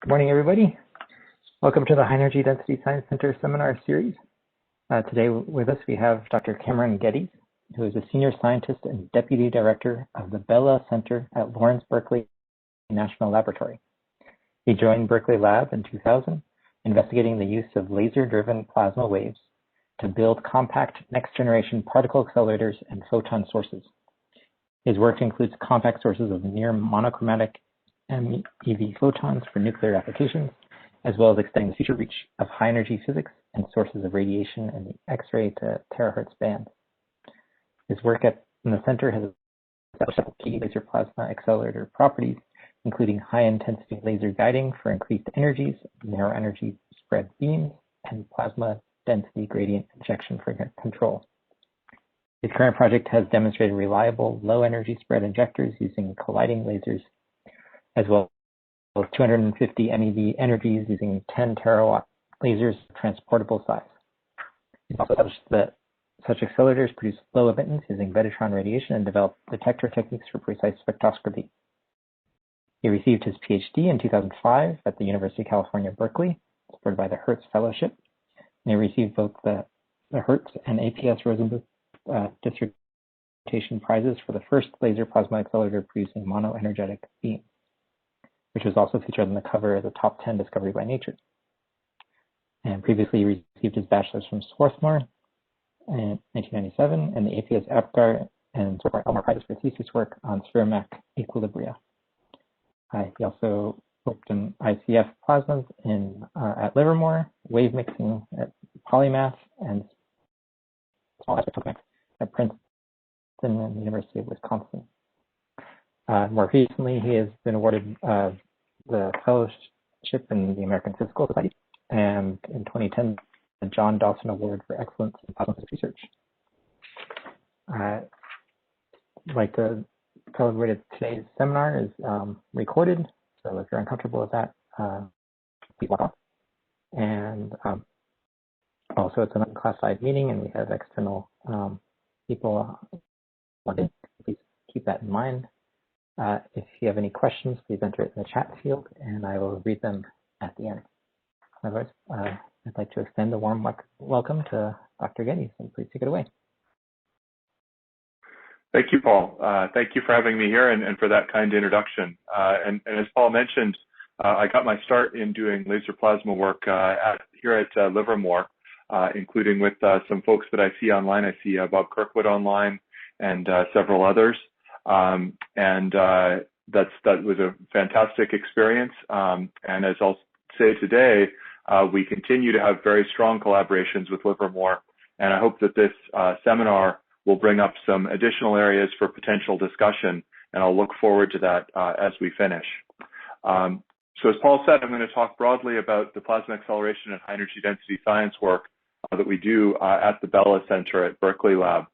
Good morning, everybody. Welcome to the High Energy Density Science Center seminar series. Today with us, we have Dr. Cameron Geddes, who is a senior scientist and deputy director of the Bella Center at Lawrence Berkeley National Laboratory. He joined Berkeley Lab in 2000, investigating the use of laser-driven plasma waves to build compact next-generation particle accelerators and photon sources. His work includes compact sources of near monochromatic MEV photons for nuclear applications, as well as extending the future reach of high-energy physics and sources of radiation in the X-ray to terahertz bands. His work in the center has established key laser plasma accelerator properties, including high-intensity laser guiding for increased energies, narrow energy spread beams, and plasma density gradient injection for control. His current project has demonstrated reliable low-energy spread injectors using colliding lasers, as well as 250 MeV energies using 10 terawatt lasers of transportable size. He's also established that such accelerators produce low emittance using Betatron radiation and developed detector techniques for precise spectroscopy. He received his PhD in 2005 at the University of California, Berkeley, supported by the Hertz Fellowship, and he received both the Hertz and APS Rosenberg dissertation prizes for the first laser plasma accelerator producing monoenergetic beams, which was also featured on the cover as a top 10 discovery by Nature. And previously he received his bachelor's from Swarthmore in 1997 and the APS Apgar and Elmore prizes for thesis work on spheromac equilibria. He also worked in ICF plasmas at Livermore, wave mixing at Polymath, and small aspect tokamaks at Princeton and the University of Wisconsin. More recently, he has been awarded the fellowship in the American Physical Society, and in 2010, the John Dawson Award for Excellence in Plasma Physics Research. I'd like to tell everybody that today's seminar is recorded, so if you're uncomfortable with that, please log off. And also, it's an unclassified meeting, and we have external people logged in. Please keep that in mind. If you have any questions, please enter it in the chat field, and I will read them at the end. Otherwise, I'd like to extend a warm welcome to Dr. Geddes, and please take it away. Thank you, Paul. Thank you for having me here and for that kind introduction. And as Paul mentioned, I got my start in doing laser plasma work here at Livermore, including with some folks that I see online. I see Bob Kirkwood online and several others. That was a fantastic experience. And as I'll say today, we continue to have very strong collaborations with Livermore. And I hope that this seminar will bring up some additional areas for potential discussion. And I'll look forward to that as we finish. So as Paul said, I'm going to talk broadly about the plasma acceleration and high energy density science work that we do at the Bella Center at Berkeley Lab.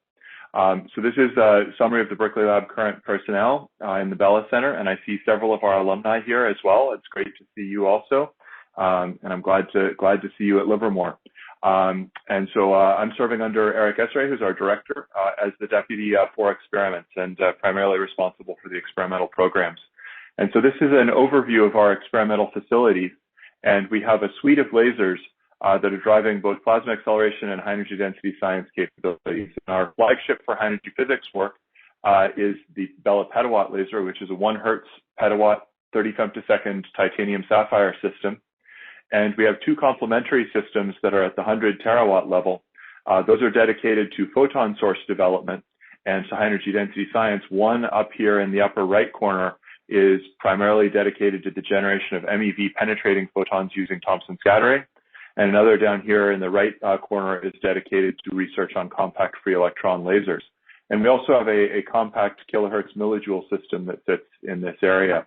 So this is a summary of the Berkeley Lab current personnel in the Bella Center, and I see several of our alumni here as well. It's great to see you also, and I'm glad to see you at Livermore. And so I'm serving under Eric Esray, who's our director, as the deputy for experiments and primarily responsible for the experimental programs. And so this is an overview of our experimental facilities, and we have a suite of lasers that are driving both plasma acceleration and high energy density science capabilities. And our flagship for high energy physics work is the Bella petawatt laser, which is a 1 Hertz petawatt 30 femtosecond titanium sapphire system. And we have two complementary systems that are at the 100 terawatt level. Those are dedicated to photon source development and to high energy density science. One up here in the upper right corner is primarily dedicated to the generation of MEV penetrating photons using Thomson scattering. And another down here in the right corner is dedicated to research on compact free electron lasers. And we also have a compact kilohertz millijoule system that sits in this area.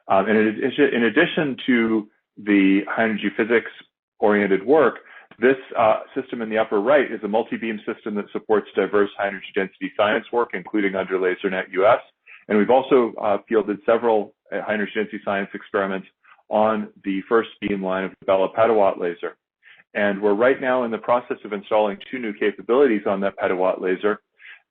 And in addition to the high energy physics oriented work, this system in the upper right is a multi-beam system that supports diverse high energy density science work, including under LaserNet US. And we've also fielded several high energy density science experiments on the first beam line of the Bella petawatt laser. And we're right now in the process of installing two new capabilities on that petawatt laser.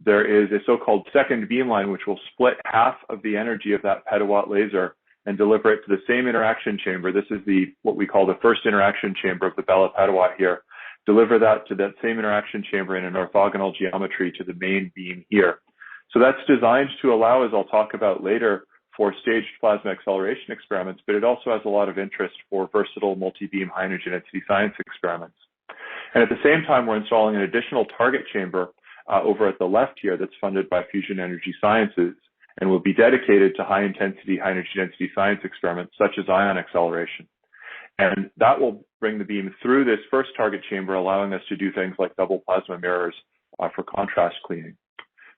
There is a so-called second beam line, which will split half of the energy of that petawatt laser and deliver it to the same interaction chamber. This is what we call the first interaction chamber of the Bella Padua here. Deliver that to that same interaction chamber in an orthogonal geometry to the main beam here. So that's designed to allow, as I'll talk about later, for staged plasma acceleration experiments, but it also has a lot of interest for versatile multi-beam high energy density science experiments. And at the same time, we're installing an additional target chamber over at the left here that's funded by Fusion Energy Sciences and will be dedicated to high intensity, high energy density science experiments such as ion acceleration. And that will bring the beam through this first target chamber, allowing us to do things like double plasma mirrors for contrast cleaning.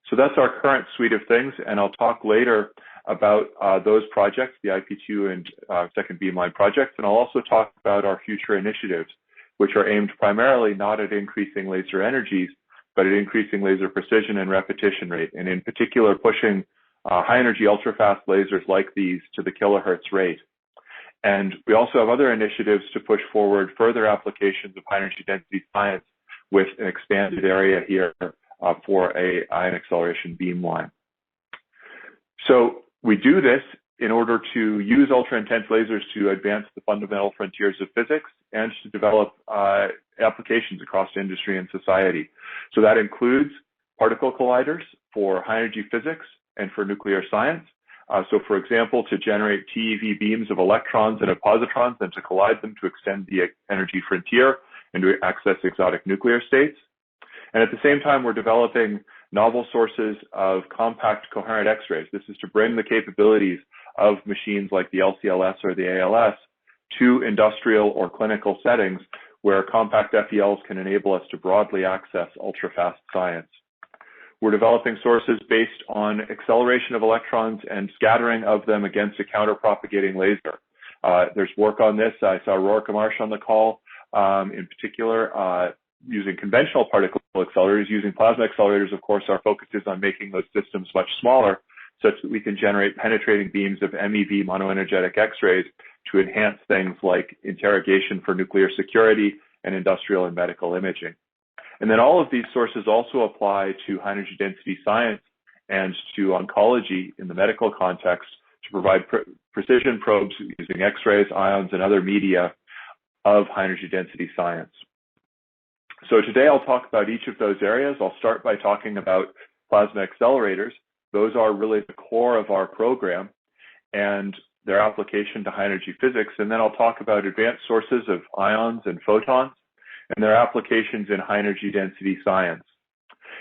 So that's our current suite of things, and I'll talk later about those projects, the IP2 and second beamline projects, and I'll also talk about our future initiatives, which are aimed primarily not at increasing laser energies, but at increasing laser precision and repetition rate, and in particular pushing high energy ultrafast lasers like these to the kilohertz rate. And we also have other initiatives to push forward further applications of high energy density science with an expanded area here for a ion acceleration beamline. So we do this in order to use ultra-intense lasers to advance the fundamental frontiers of physics and to develop applications across industry and society. So that includes particle colliders for high energy physics and for nuclear science. So for example, to generate TeV beams of electrons and of positrons and to collide them to extend the energy frontier and to access exotic nuclear states. And at the same time, we're developing novel sources of compact coherent X-rays. This is to bring the capabilities of machines like the LCLS or the ALS to industrial or clinical settings where compact FELs can enable us to broadly access ultra-fast science. We're developing sources based on acceleration of electrons and scattering of them against a counter-propagating laser. There's work on this. I saw Rourke Marsh on the call, in particular, using conventional particle accelerators. Using plasma accelerators, of course, our focus is on making those systems much smaller such that we can generate penetrating beams of MEV monoenergetic X-rays to enhance things like interrogation for nuclear security and industrial and medical imaging. And then all of these sources also apply to high energy density science and to oncology in the medical context to provide precision probes using X-rays, ions, and other media of high energy density science. So today I'll talk about each of those areas. I'll start by talking about plasma accelerators. Those are really the core of our program and their application to high energy physics. And then I'll talk about advanced sources of ions and photons and their applications in high energy density science.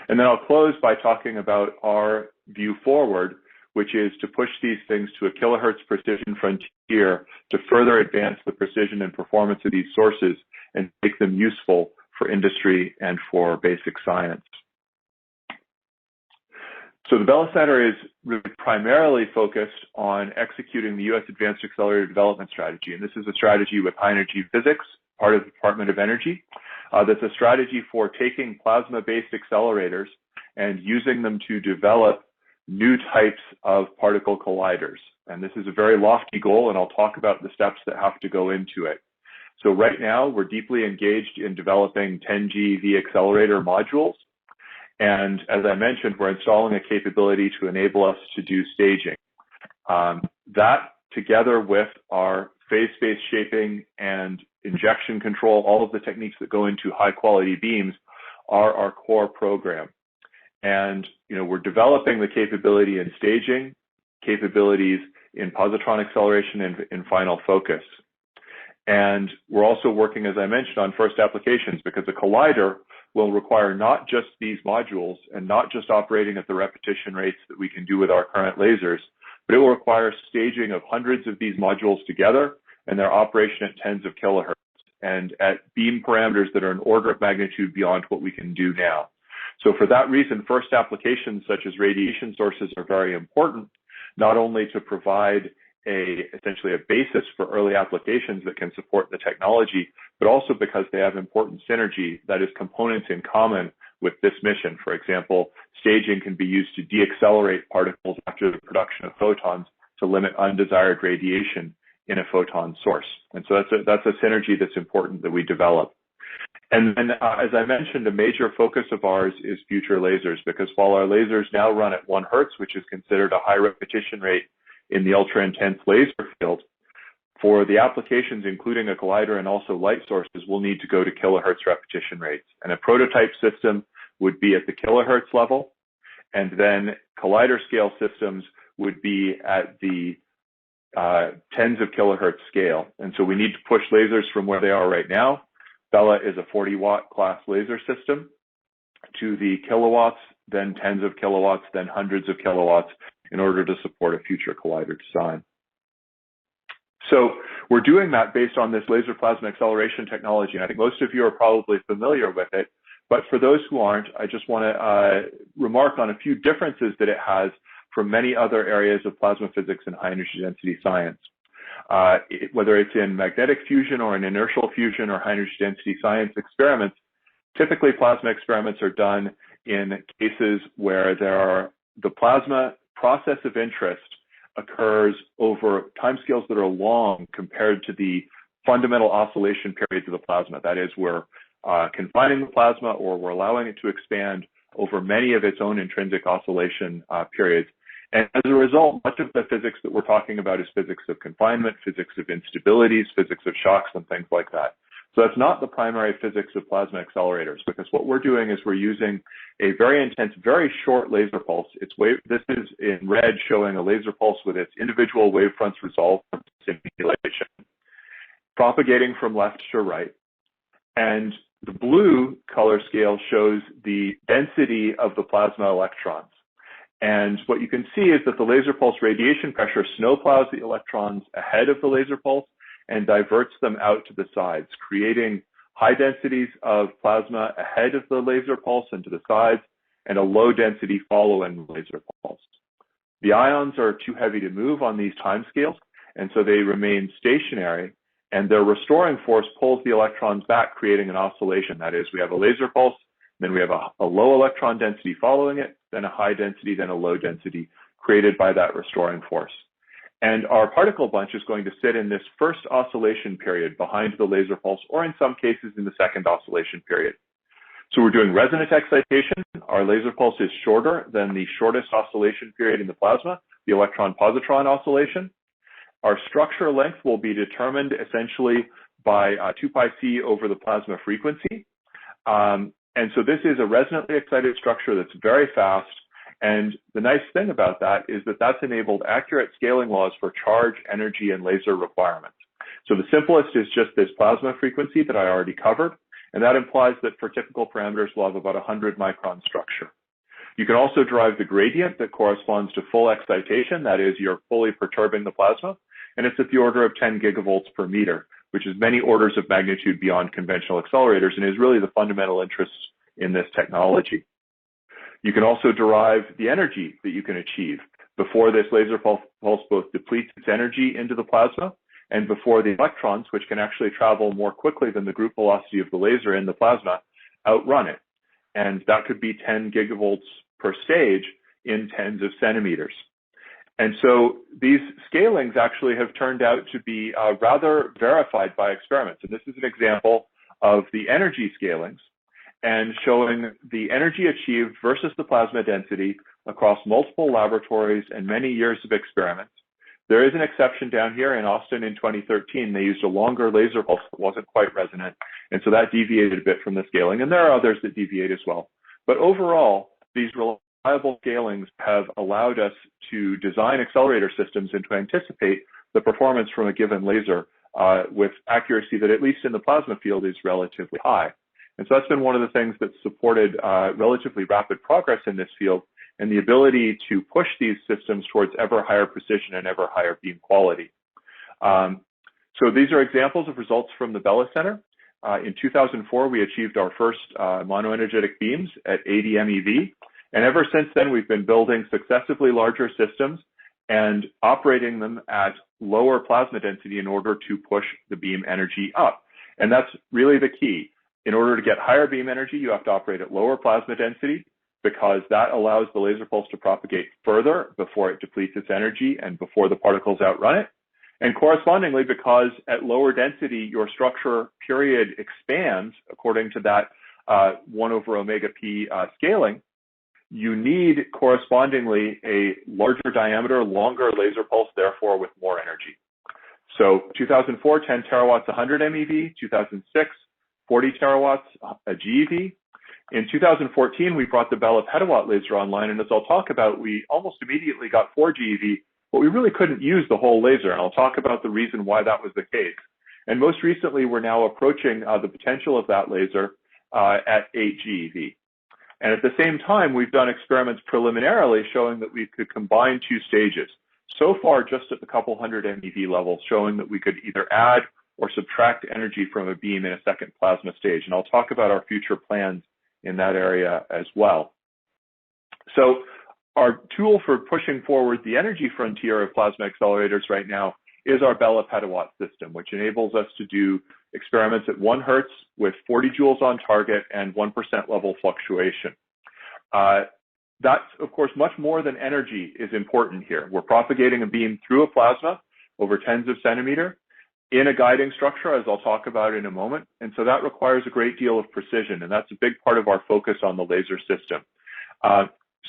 And then I'll close by talking about our view forward, which is to push these things to a kilohertz precision frontier to further advance the precision and performance of these sources and make them useful for industry and for basic science. So the Bella Center is really primarily focused on executing the U.S. Advanced Accelerator Development Strategy. And this is a strategy with high energy physics, part of the Department of Energy. That's a strategy for taking plasma-based accelerators and using them to develop new types of particle colliders. And this is a very lofty goal, and I'll talk about the steps that have to go into it. So right now, we're deeply engaged in developing 10 GeV accelerator modules. And as I mentioned, we're installing a capability to enable us to do staging. That, together with our phase space shaping and injection control, all of the techniques that go into high quality beams, are our core program. And we're developing the capability in staging, capabilities in positron acceleration and in final focus. And we're also working, as I mentioned, on first applications, because a collider will require not just these modules and not just operating at the repetition rates that we can do with our current lasers, but it will require staging of hundreds of these modules together and their operation at tens of kilohertz and at beam parameters that are an order of magnitude beyond what we can do now. So for that reason, first applications such as radiation sources are very important, not only to provide essentially a basis for early applications that can support the technology, but also because they have important synergy, that is, components in common with this mission. For example, staging can be used to deaccelerate particles after the production of photons to limit undesired radiation in a photon source. And so that's a synergy that's important that we develop. And then, as I mentioned, a major focus of ours is future lasers, because while our lasers now run at 1 hertz, which is considered a high repetition rate in the ultra-intense laser field. For the applications, including a collider and also light sources, we'll need to go to kilohertz repetition rates. And a prototype system would be at the kilohertz level, and then collider scale systems would be at the tens of kilohertz scale. And so we need to push lasers from where they are right now. Bella is a 40-watt class laser system to the kilowatts, then tens of kilowatts, then hundreds of kilowatts in order to support a future collider design. So we're doing that based on this laser plasma acceleration technology. And I think most of you are probably familiar with it. But for those who aren't, I just want to remark on a few differences that it has from many other areas of plasma physics and high energy density science. Whether it's in magnetic fusion or in inertial fusion or high energy density science experiments, typically plasma experiments are done in cases where the plasma process of interest occurs over timescales that are long compared to the fundamental oscillation periods of the plasma. That is, we're confining the plasma or we're allowing it to expand over many of its own intrinsic oscillation periods. And as a result, much of the physics that we're talking about is physics of confinement, physics of instabilities, physics of shocks, and things like that. So that's not the primary physics of plasma accelerators, because what we're doing is we're using a very intense, very short laser pulse. This is in red showing a laser pulse with its individual wavefronts resolved from simulation, propagating from left to right. And the blue color scale shows the density of the plasma electrons. And what you can see is that the laser pulse radiation pressure snowplows the electrons ahead of the laser pulse and diverts them out to the sides, creating high densities of plasma ahead of the laser pulse and to the sides, and a low density following the laser pulse. The ions are too heavy to move on these timescales, and so they remain stationary, and their restoring force pulls the electrons back, creating an oscillation. That is, we have a laser pulse, then we have a low electron density following it, then a high density, then a low density created by that restoring force. And our particle bunch is going to sit in this first oscillation period behind the laser pulse, or in some cases in the second oscillation period. So we're doing resonant excitation. Our laser pulse is shorter than the shortest oscillation period in the plasma, the electron-positron oscillation. Our structure length will be determined essentially by 2 pi c over the plasma frequency. And so this is a resonantly excited structure that's very fast. And the nice thing about that is that that's enabled accurate scaling laws for charge, energy, and laser requirements. So the simplest is just this plasma frequency that I already covered. And that implies that for typical parameters, we'll have about 100 micron structure. You can also derive the gradient that corresponds to full excitation. That is, you're fully perturbing the plasma. And it's at the order of 10 gigavolts per meter, which is many orders of magnitude beyond conventional accelerators and is really the fundamental interest in this technology. You can also derive the energy that you can achieve before this laser pulse both depletes its energy into the plasma and before the electrons, which can actually travel more quickly than the group velocity of the laser in the plasma, outrun it. And that could be 10 gigavolts per stage in tens of centimeters. And so these scalings actually have turned out to be rather verified by experiments. And this is an example of the energy scalings and showing the energy achieved versus the plasma density across multiple laboratories and many years of experiments. There is an exception down here in Austin in 2013. They used a longer laser pulse that wasn't quite resonant. And so that deviated a bit from the scaling. And there are others that deviate as well. But overall, these reliable scalings have allowed us to design accelerator systems and to anticipate the performance from a given laser with accuracy that, at least in the plasma field, is relatively high. And so that's been one of the things that's supported relatively rapid progress in this field and the ability to push these systems towards ever higher precision and ever higher beam quality. So these are examples of results from the Bella Center. In 2004, we achieved our first monoenergetic beams at 80 MeV. And ever since then, we've been building successively larger systems and operating them at lower plasma density in order to push the beam energy up. And that's really the key. In order to get higher beam energy, you have to operate at lower plasma density because that allows the laser pulse to propagate further before it depletes its energy and before the particles outrun it. And correspondingly, because at lower density, your structure period expands according to that 1 over omega p scaling, you need correspondingly a larger diameter, longer laser pulse, therefore with more energy. So 2004, 10 terawatts, 100 MeV. 2006, 40 terawatts, a GeV. In 2014, we brought the Bella petawatt laser online, and as I'll talk about, we almost immediately got 4 GeV, but we really couldn't use the whole laser, and I'll talk about the reason why that was the case. And most recently, we're now approaching the potential of that laser at 8 GeV. And at the same time, we've done experiments preliminarily showing that we could combine 2 stages. So far, just at the couple hundred MeV levels, showing that we could either add or subtract energy from a beam in a second plasma stage. And I'll talk about our future plans in that area as well. So our tool for pushing forward the energy frontier of plasma accelerators right now is our Bella petawatt system, which enables us to do experiments at 1 Hertz with 40 joules on target and 1% level fluctuation. That's, of course, much more than energy is important here. We're propagating a beam through a plasma over tens of centimeters in a guiding structure, as I'll talk about in a moment. And so that requires a great deal of precision, and that's a big part of our focus on the laser system.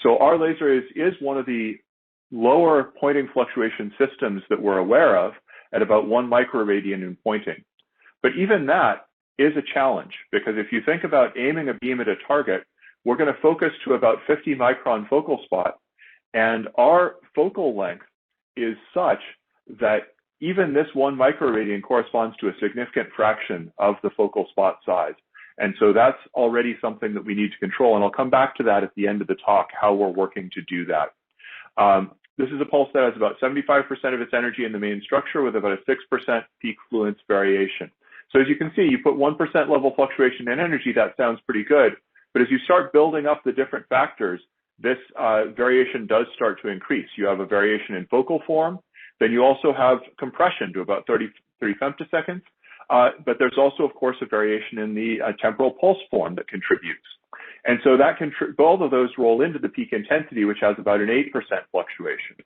So our laser is one of the lower pointing fluctuation systems that we're aware of at about 1 microradian in pointing. But even that is a challenge, because if you think about aiming a beam at a target, we're going to focus to about 50 micron focal spot, and our focal length is such that even this 1 microradian corresponds to a significant fraction of the focal spot size. And so that's already something that we need to control, and I'll come back to that at the end of the talk, how we're working to do that. This is a pulse that has about 75% of its energy in the main structure with about a 6% peak fluence variation. So as you can see, you put 1% level fluctuation in energy, that sounds pretty good. But as you start building up the different factors, this variation does start to increase. You have a variation in focal form. Then you also have compression to about 30 femtoseconds. But there's also, of course, a variation in the temporal pulse form that contributes. And so that both of those roll into the peak intensity, which has about an 8% fluctuation.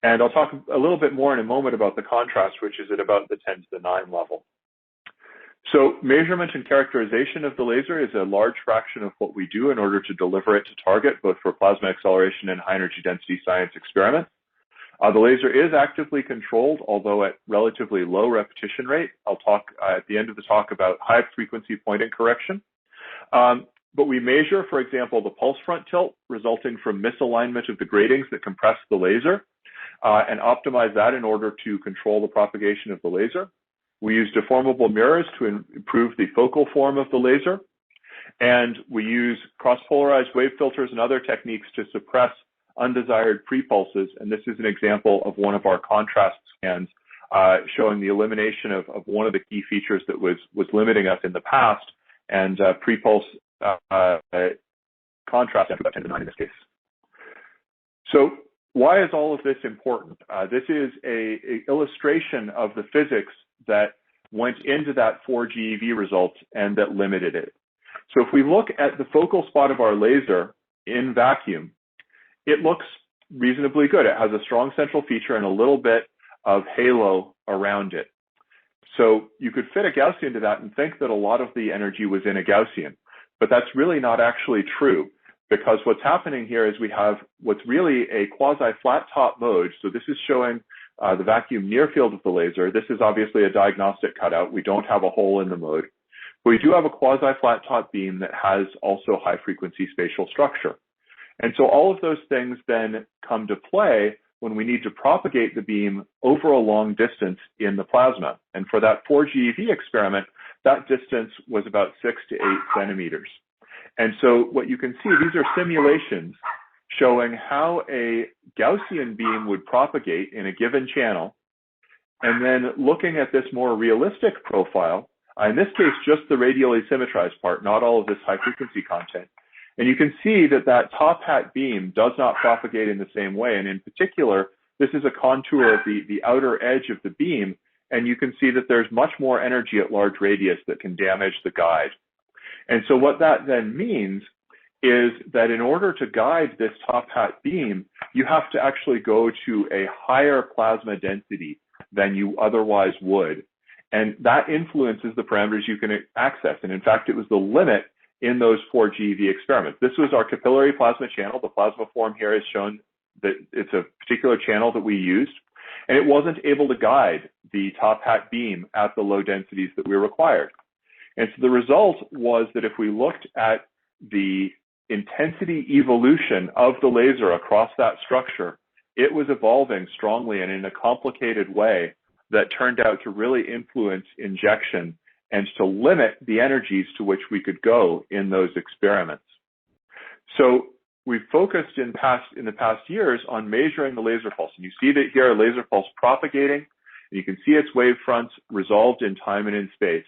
And I'll talk a little bit more in a moment about the contrast, which is at about the 10 to the 9 level. So measurement and characterization of the laser is a large fraction of what we do in order to deliver it to target, both for plasma acceleration and high energy density science experiments. The laser is actively controlled, although at relatively low repetition rate. I'll talk at the end of the talk about high frequency pointing correction. But we measure, for example, the pulse front tilt resulting from misalignment of the gratings that compress the laser and optimize that in order to control the propagation of the laser. We use deformable mirrors to improve the focal form of the laser. And we use cross-polarized wave filters and other techniques to suppress undesired pre-pulses. And this is an example of one of our contrast scans showing the elimination of one of the key features that was limiting us in the past, and pre-pulse contrast at about 10 to 9 in this case. So why is all of this important? This is an illustration of the physics that went into that 4 GeV result and that limited it. So if we look at the focal spot of our laser in vacuum, it looks reasonably good. It has a strong central feature and a little bit of halo around it. So you could fit a Gaussian to that and think that a lot of the energy was in a Gaussian, but that's really not actually true, because what's happening here is we have what's really a quasi-flat top mode. So this is showing the vacuum near field of the laser. This is obviously a diagnostic cutout. We don't have a hole in the mode, but we do have a quasi-flat top beam that has also high frequency spatial structure. And so all of those things then come to play when we need to propagate the beam over a long distance in the plasma. And for that 4 GeV experiment, that distance was about 6 to 8 centimeters. And so what you can see, these are simulations showing how a Gaussian beam would propagate in a given channel, and then looking at this more realistic profile, in this case, just the radially symmetrized part, not all of this high frequency content. And you can see that that top hat beam does not propagate in the same way. And in particular, this is a contour of the outer edge of the beam, and you can see that there's much more energy at large radius that can damage the guide. And so what that then means is that in order to guide this top hat beam, you have to actually go to a higher plasma density than you otherwise would. And that influences the parameters you can access. And in fact, it was the limit in those 4 GeV experiments. This was our capillary plasma channel. The plasma form here is shown that it's a particular channel that we used, and it wasn't able to guide the top hat beam at the low densities that we required. And so the result was that if we looked at the intensity evolution of the laser across that structure, it was evolving strongly and in a complicated way that turned out to really influence injection and to limit the energies to which we could go in those experiments. So we've focused in the past years on measuring the laser pulse. And you see that here, a laser pulse propagating, and you can see its wave fronts resolved in time and in space.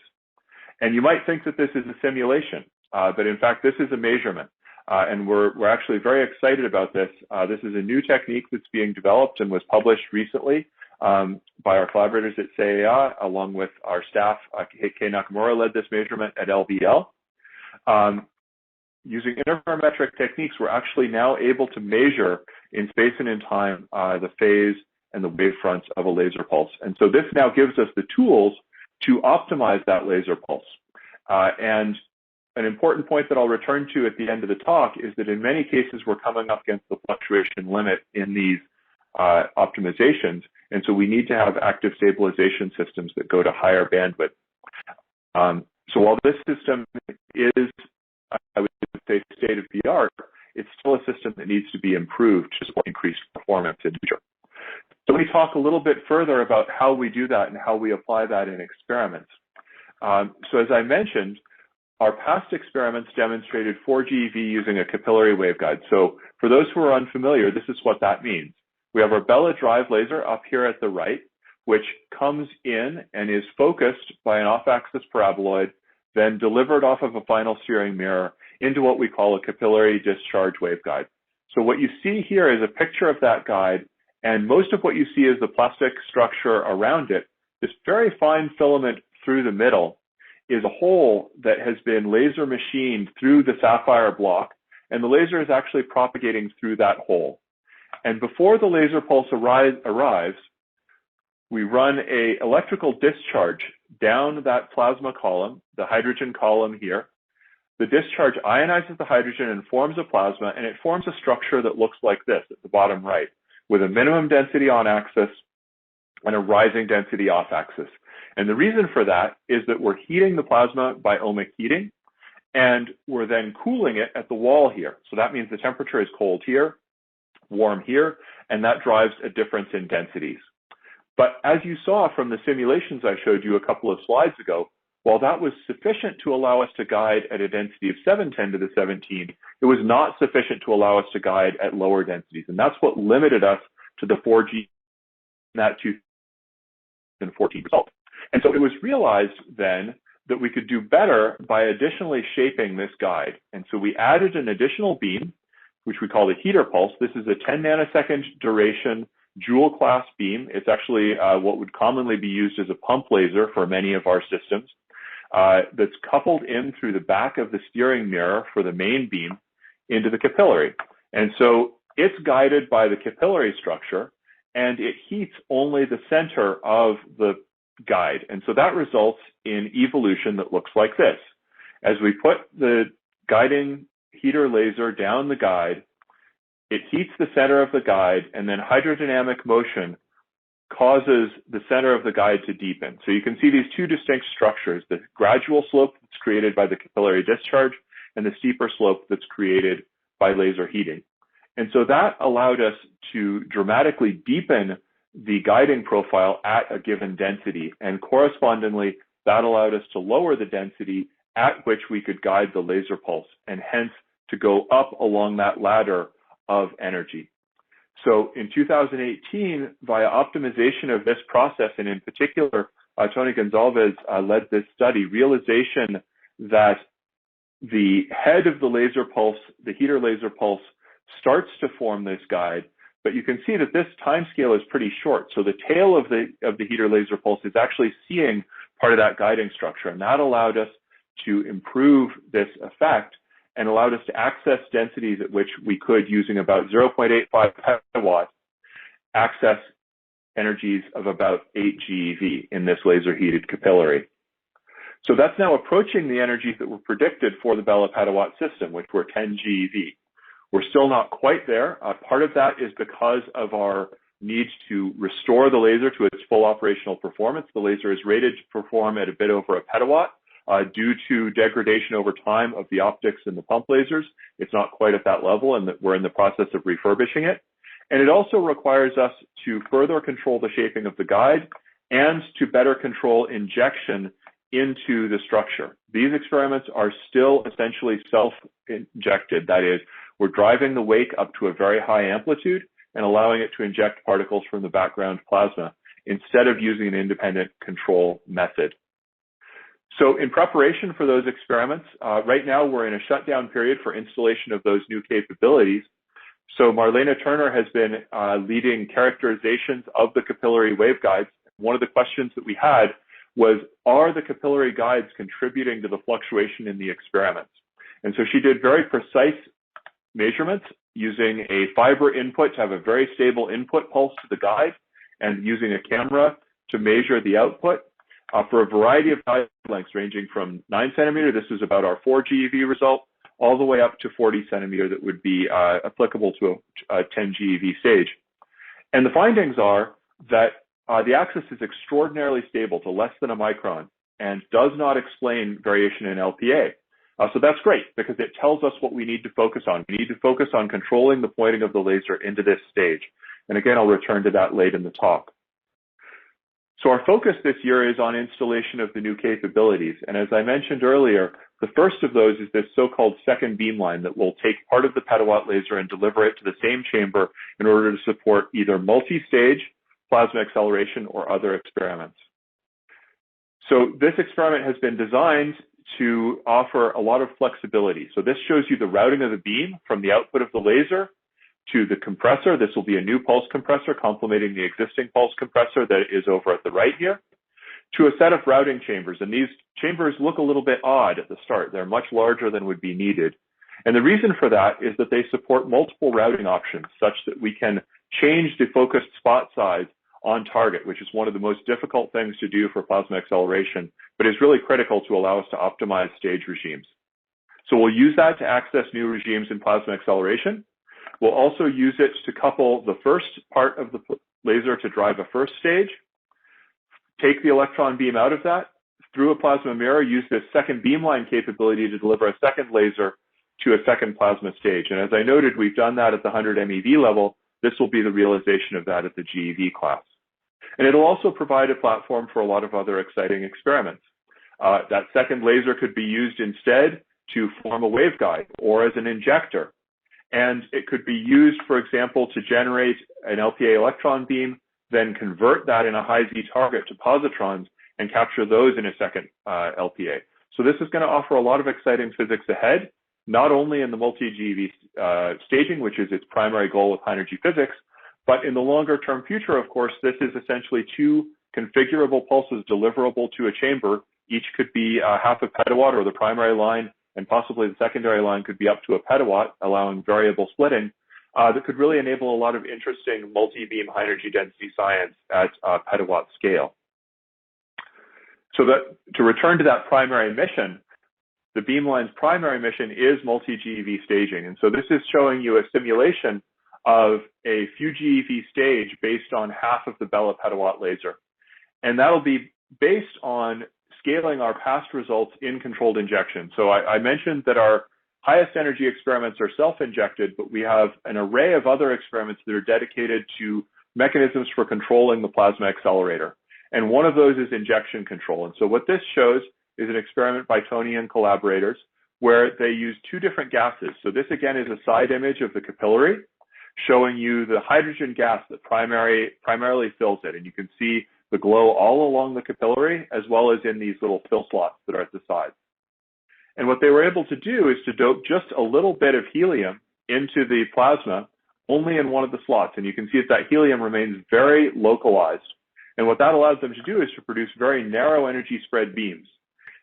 And you might think that this is a simulation, but in fact, this is a measurement. And we're actually very excited about this. This is a new technique that's being developed and was published recently by our collaborators at CEA, along with our staff. Kei Nakamura led this measurement at LBL. Using interferometric techniques, we're actually now able to measure in space and in time the phase and the wave fronts of a laser pulse. And so this now gives us the tools to optimize that laser pulse. And an important point that I'll return to at the end of the talk is that in many cases, we're coming up against the fluctuation limit in these optimizations. And so we need to have active stabilization systems that go to higher bandwidth. So while this system is, I would say, state of the art, it's still a system that needs to be improved to support increased performance in the future. So let me talk a little bit further about how we do that and how we apply that in experiments. So as I mentioned, our past experiments demonstrated 4 GeV using a capillary waveguide. So for those who are unfamiliar, this is what that means. We have our Bella drive laser up here at the right, which comes in and is focused by an off-axis paraboloid, then delivered off of a final steering mirror into what we call a capillary discharge waveguide. So what you see here is a picture of that guide, and most of what you see is the plastic structure around it. This very fine filament through the middle is a hole that has been laser machined through the sapphire block, and the laser is actually propagating through that hole. And before the laser pulse arrives, we run an electrical discharge down that plasma column, the hydrogen column here. The discharge ionizes the hydrogen and forms a plasma, and it forms a structure that looks like this at the bottom right, with a minimum density on axis and a rising density off axis. And the reason for that is that we're heating the plasma by ohmic heating, and we're then cooling it at the wall here. So that means the temperature is cold here, warm here, and that drives a difference in densities. But as you saw from the simulations I showed you a couple of slides ago, while that was sufficient to allow us to guide at a density of 710 to the 17, it was not sufficient to allow us to guide at lower densities. And that's what limited us to the 4G in that 2014 result. And so it was realized then that we could do better by additionally shaping this guide. And so we added an additional beam, which we call the heater pulse. This is a 10 nanosecond duration Joule class beam. It's actually what would commonly be used as a pump laser for many of our systems. That's coupled in through the back of the steering mirror for the main beam into the capillary. And so it's guided by the capillary structure, and it heats only the center of the guide. And so that results in evolution that looks like this. As we put the guiding heater laser down the guide, it heats the center of the guide, and then hydrodynamic motion causes the center of the guide to deepen. So you can see these two distinct structures, the gradual slope that's created by the capillary discharge and the steeper slope that's created by laser heating. And so that allowed us to dramatically deepen the guiding profile at a given density. And correspondingly, that allowed us to lower the density at which we could guide the laser pulse, and hence to go up along that ladder of energy. So in 2018, via optimization of this process, and in particular, Tony Gonzalez led this study, realization that the head of the laser pulse, the heater laser pulse, starts to form this guide, but you can see that this time scale is pretty short. So the tail of the heater laser pulse is actually seeing part of that guiding structure, and that allowed us to improve this effect and allowed us to access densities at which we could, using about 0.85 petawatt, access energies of about 8 GeV in this laser heated capillary. So that's now approaching the energies that were predicted for the Bella petawatt system, which were 10 GeV. We're still not quite there. Part of that is because of our need to restore the laser to its full operational performance. The laser is rated to perform at a bit over a petawatt. Due to degradation over time of the optics in the pump lasers, it's not quite at that level, and we're in the process of refurbishing it. And it also requires us to further control the shaping of the guide and to better control injection into the structure. These experiments are still essentially self-injected. That is, we're driving the wake up to a very high amplitude and allowing it to inject particles from the background plasma instead of using an independent control method. So in preparation for those experiments, right now we're in a shutdown period for installation of those new capabilities. So Marlena Turner has been leading characterizations of the capillary waveguides. One of the questions that we had was, are the capillary guides contributing to the fluctuation in the experiments? And so she did very precise measurements using a fiber input to have a very stable input pulse to the guide and using a camera to measure the output. For a variety of guide lengths ranging from 9 centimeter, this is about our 4 GeV result, all the way up to 40 centimeter that would be applicable to a 10 GeV stage. And the findings are that the axis is extraordinarily stable to less than a micron and does not explain variation in LPA. So that's great because it tells us what we need to focus on. We need to focus on controlling the pointing of the laser into this stage. And again, I'll return to that late in the talk. So our focus this year is on installation of the new capabilities. And as I mentioned earlier, the first of those is this so-called second beamline that will take part of the petawatt laser and deliver it to the same chamber in order to support either multi-stage plasma acceleration or other experiments. So this experiment has been designed to offer a lot of flexibility. So this shows you the routing of the beam from the output of the laser to the compressor. This will be a new pulse compressor complementing the existing pulse compressor that is over at the right here, to a set of routing chambers. And these chambers look a little bit odd at the start. They're much larger than would be needed. And the reason for that is that they support multiple routing options such that we can change the focused spot size on target, which is one of the most difficult things to do for plasma acceleration, but is really critical to allow us to optimize stage regimes. So we'll use that to access new regimes in plasma acceleration. We'll also use it to couple the first part of the laser to drive a first stage, take the electron beam out of that, through a plasma mirror, use this second beamline capability to deliver a second laser to a second plasma stage. And as I noted, we've done that at the 100 MeV level. This will be the realization of that at the GeV class. And it'll also provide a platform for a lot of other exciting experiments. That second laser could be used instead to form a waveguide or as an injector. And it could be used, for example, to generate an LPA electron beam, then convert that in a high Z target to positrons and capture those in a second LPA. So this is going to offer a lot of exciting physics ahead, not only in the multi-GeV staging, which is its primary goal with high energy physics, but in the longer term future, of course, this is essentially two configurable pulses deliverable to a chamber. Each could be half a petawatt, or the primary line, and possibly the secondary line could be up to a petawatt, allowing variable splitting. That could really enable a lot of interesting multi-beam high energy density science at petawatt scale. So that, to return to that primary mission, the beamline's primary mission is multi-GeV staging. And so this is showing you a simulation of a few GeV stage based on half of the Bella petawatt laser. And that'll be based on scaling our past results in controlled injection. So I mentioned that our highest energy experiments are self-injected, but we have an array of other experiments that are dedicated to mechanisms for controlling the plasma accelerator. And one of those is injection control. And so what this shows is an experiment by Tony and collaborators where they use two different gases. So this again is a side image of the capillary showing you the hydrogen gas that primarily fills it. And you can see the glow all along the capillary as well as in these little fill slots that are at the sides. And what they were able to do is to dope just a little bit of helium into the plasma only in one of the slots. And you can see that helium remains very localized. And what that allows them to do is to produce very narrow energy spread beams.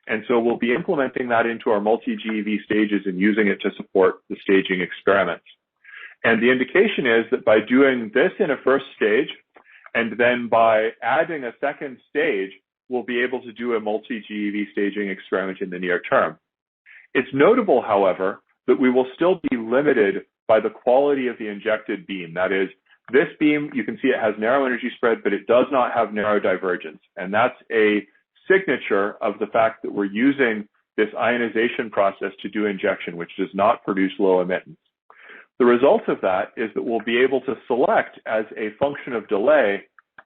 And so we'll be implementing that into our multi-GeV stages and using it to support the staging experiments. And the indication is that by doing this in a first stage, and then by adding a second stage, we'll be able to do a multi-GeV staging experiment in the near term. It's notable, however, that we will still be limited by the quality of the injected beam. That is, this beam, you can see it has narrow energy spread, but it does not have narrow divergence. And that's a signature of the fact that we're using this ionization process to do injection, which does not produce low emittance. The result of that is that we'll be able to select as a function of delay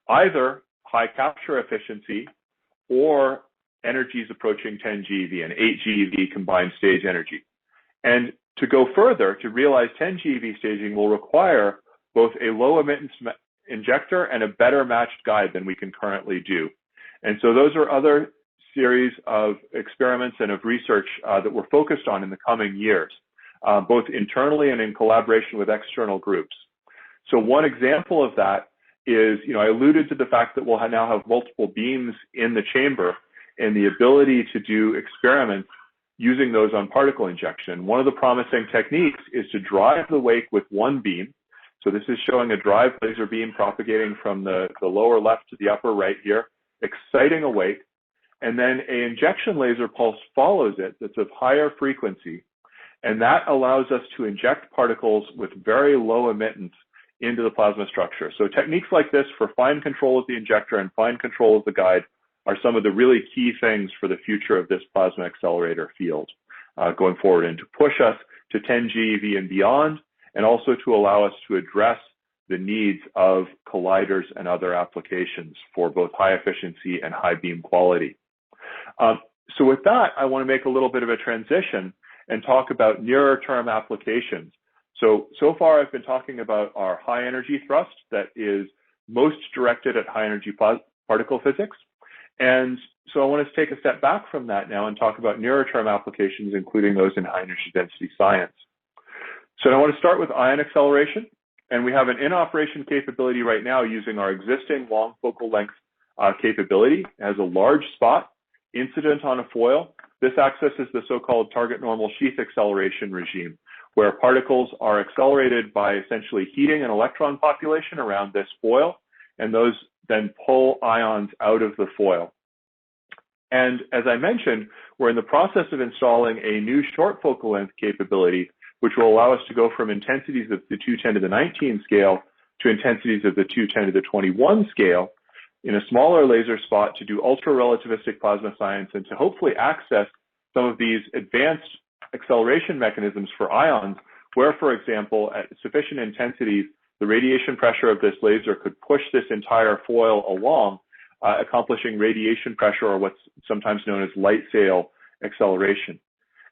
either high capture efficiency or energies approaching 10 GeV and 8 GeV combined stage energy. And to go further, to realize 10 GeV staging will require both a low emittance injector and a better matched guide than we can currently do. And so those are other series of experiments and of research that we're focused on in the coming years, both internally and in collaboration with external groups. So one example of that is, I alluded to the fact that we'll now have multiple beams in the chamber and the ability to do experiments using those on particle injection. One of the promising techniques is to drive the wake with one beam. So this is showing a drive laser beam propagating from the lower left to the upper right here, exciting a wake, and then an injection laser pulse follows it that's of higher frequency, and that allows us to inject particles with very low emittance into the plasma structure. So techniques like this for fine control of the injector and fine control of the guide are some of the really key things for the future of this plasma accelerator field going forward, and to push us to 10 GeV and beyond, and also to allow us to address the needs of colliders and other applications for both high efficiency and high beam quality. So with that, I want to make a little bit of a transition and talk about nearer term applications. So far I've been talking about our high energy thrust that is most directed at high energy particle physics. And so I want to take a step back from that now and talk about nearer term applications, including those in high energy density science. So I want to start with ion acceleration. And we have an in-operation capability right now using our existing long focal length capability. It has a large spot incident on a foil. This accesses the so-called target normal sheath acceleration regime, where particles are accelerated by essentially heating an electron population around this foil, and those then pull ions out of the foil. And as I mentioned, we're in the process of installing a new short focal length capability, which will allow us to go from intensities of the 210 to the 19 scale to intensities of the 210 to the 21 scale in a smaller laser spot to do ultra-relativistic plasma science and to hopefully access some of these advanced acceleration mechanisms for ions, where, for example, at sufficient intensities, the radiation pressure of this laser could push this entire foil along, accomplishing radiation pressure, or what's sometimes known as light sail acceleration.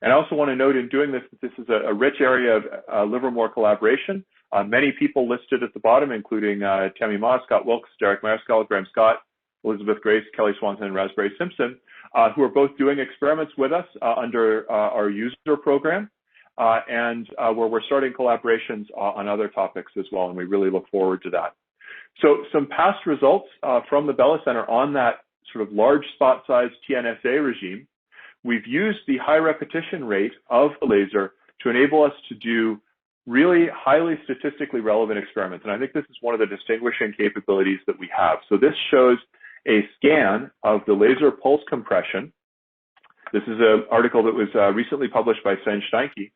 And I also want to note in doing this, that this is a rich area of Livermore collaboration. Many people listed at the bottom, including Tammy Ma, Scott Wilkes, Derek Mariscal, Graham Scott, Elizabeth Grace, Kelly Swanson, and Raspberry Simpson, who are both doing experiments with us under our user program, and where we're starting collaborations on other topics as well, and we really look forward to that. So some past results from the Bella Center on that sort of large spot size TNSA regime. We've used the high repetition rate of the laser to enable us to do really highly statistically relevant experiments. And I think this is one of the distinguishing capabilities that we have. So this shows a scan of the laser pulse compression. This is an article that was recently published by Sven Steinke,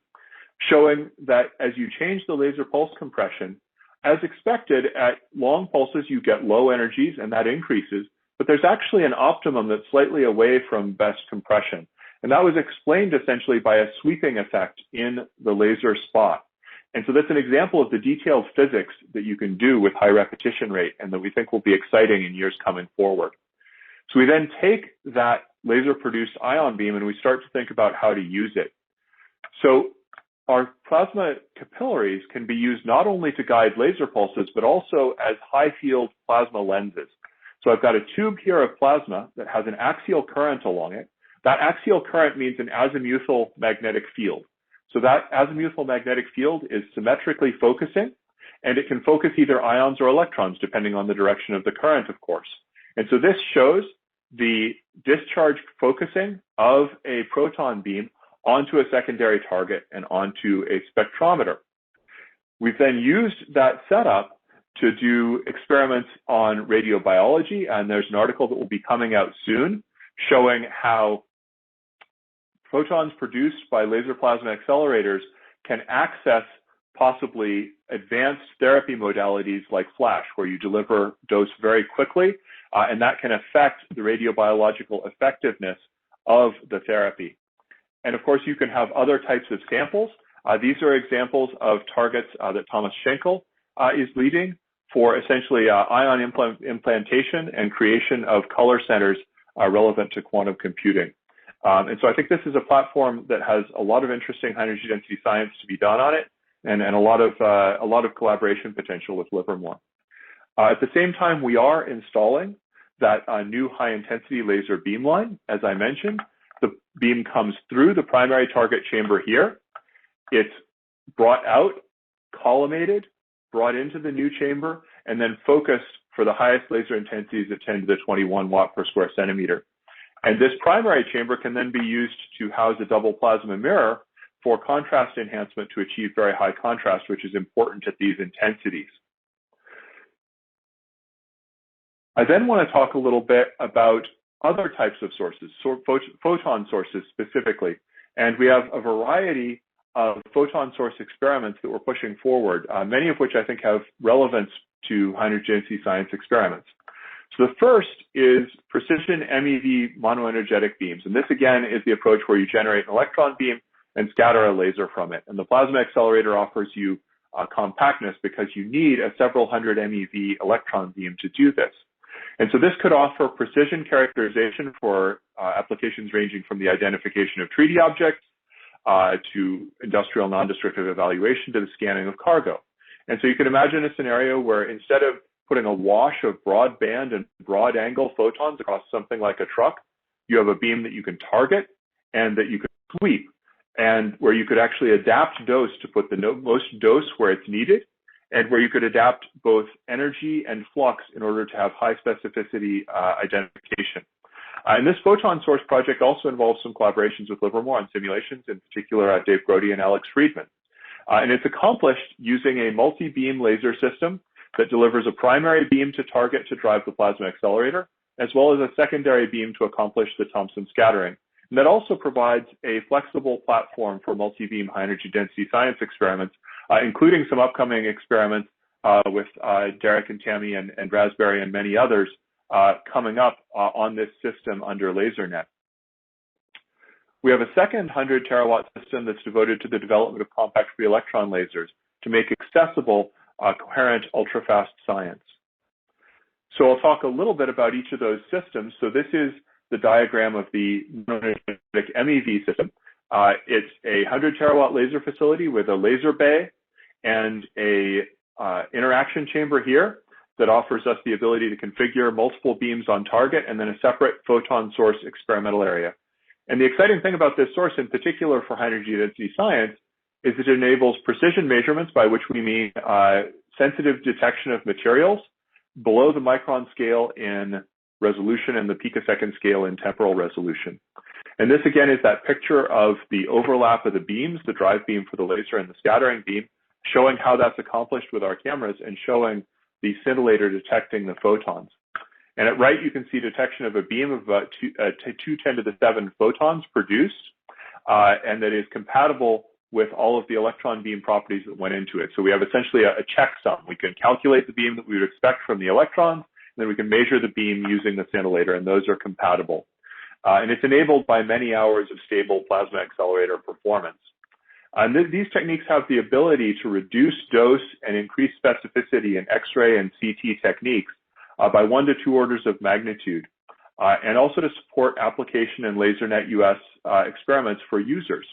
showing that as you change the laser pulse compression, as expected, at long pulses, you get low energies, and that increases. But there's actually an optimum that's slightly away from best compression. And that was explained essentially by a sweeping effect in the laser spot. And so that's an example of the detailed physics that you can do with high repetition rate and that we think will be exciting in years coming forward. So we then take that laser produced ion beam and we start to think about how to use it. So our plasma capillaries can be used not only to guide laser pulses, but also as high field plasma lenses. So I've got a tube here of plasma that has an axial current along it. That axial current means an azimuthal magnetic field. So that azimuthal magnetic field is symmetrically focusing, and it can focus either ions or electrons, depending on the direction of the current, of course. And so this shows the discharge focusing of a proton beam onto a secondary target and onto a spectrometer. We've then used that setup to do experiments on radiobiology, and there's an article that will be coming out soon showing how photons produced by laser plasma accelerators can access possibly advanced therapy modalities like flash, where you deliver dose very quickly, and that can affect the radiobiological effectiveness of the therapy. And of course, you can have other types of samples. These are examples of targets that Thomas Schenkel is leading for essentially ion implantation and creation of color centers relevant to quantum computing. And so I think this is a platform that has a lot of interesting high energy density science to be done on it, and a lot of collaboration potential with Livermore. At the same time, we are installing that new high intensity laser beamline. As I mentioned, the beam comes through the primary target chamber here. It's brought out, collimated, brought into the new chamber, and then focused for the highest laser intensities at 10 to the 21 watt per square centimeter. And this primary chamber can then be used to house a double plasma mirror for contrast enhancement to achieve very high contrast, which is important at these intensities. I then want to talk a little bit about other types of sources, so photon sources specifically. And we have a variety of photon source experiments that we're pushing forward, many of which I think have relevance to high energy density science experiments. So the first is precision MEV monoenergetic beams. And this again is the approach where you generate an electron beam and scatter a laser from it. And the plasma accelerator offers you compactness because you need a several hundred MeV electron beam to do this. And so this could offer precision characterization for applications ranging from the identification of treaty objects to industrial non-destructive evaluation to the scanning of cargo. And so you can imagine a scenario where instead of putting a wash of broadband and broad angle photons across something like a truck, you have a beam that you can target and that you can sweep, and where you could actually adapt dose to put the most dose where it's needed, and where you could adapt both energy and flux in order to have high specificity identification. And this photon source project also involves some collaborations with Livermore on simulations, in particular Dave Grody and Alex Friedman. And it's accomplished using a multi-beam laser system that delivers a primary beam to target to drive the plasma accelerator, as well as a secondary beam to accomplish the Thomson scattering. And that also provides a flexible platform for multi-beam high energy density science experiments, including some upcoming experiments with Derek and Tammy and Raspberry and many others coming up on this system under LaserNet. We have a second 100 terawatt system that's devoted to the development of compact free electron lasers to make accessible coherent ultra-fast science. So I'll talk a little bit about each of those systems. So this is the diagram of the monoenergetic MEV system. It's a 100 terawatt laser facility with a laser bay and a interaction chamber here that offers us the ability to configure multiple beams on target and then a separate photon source experimental area. And the exciting thing about this source, in particular for high energy density science, is it enables precision measurements, by which we mean sensitive detection of materials below the micron scale in resolution and the picosecond scale in temporal resolution. And this again is that picture of the overlap of the beams, the drive beam for the laser and the scattering beam, showing how that's accomplished with our cameras and showing the scintillator detecting the photons. And at right, you can see detection of a beam of about 210 to the 7 photons produced, and that is compatible with all of the electron beam properties that went into it. So we have essentially a checksum. We can calculate the beam that we would expect from the electrons, and then we can measure the beam using the scintillator, and those are compatible. And it's enabled by many hours of stable plasma accelerator performance. And these techniques have the ability to reduce dose and increase specificity in X-ray and CT techniques by 1 to 2 orders of magnitude, and also to support application in LaserNet US experiments for users.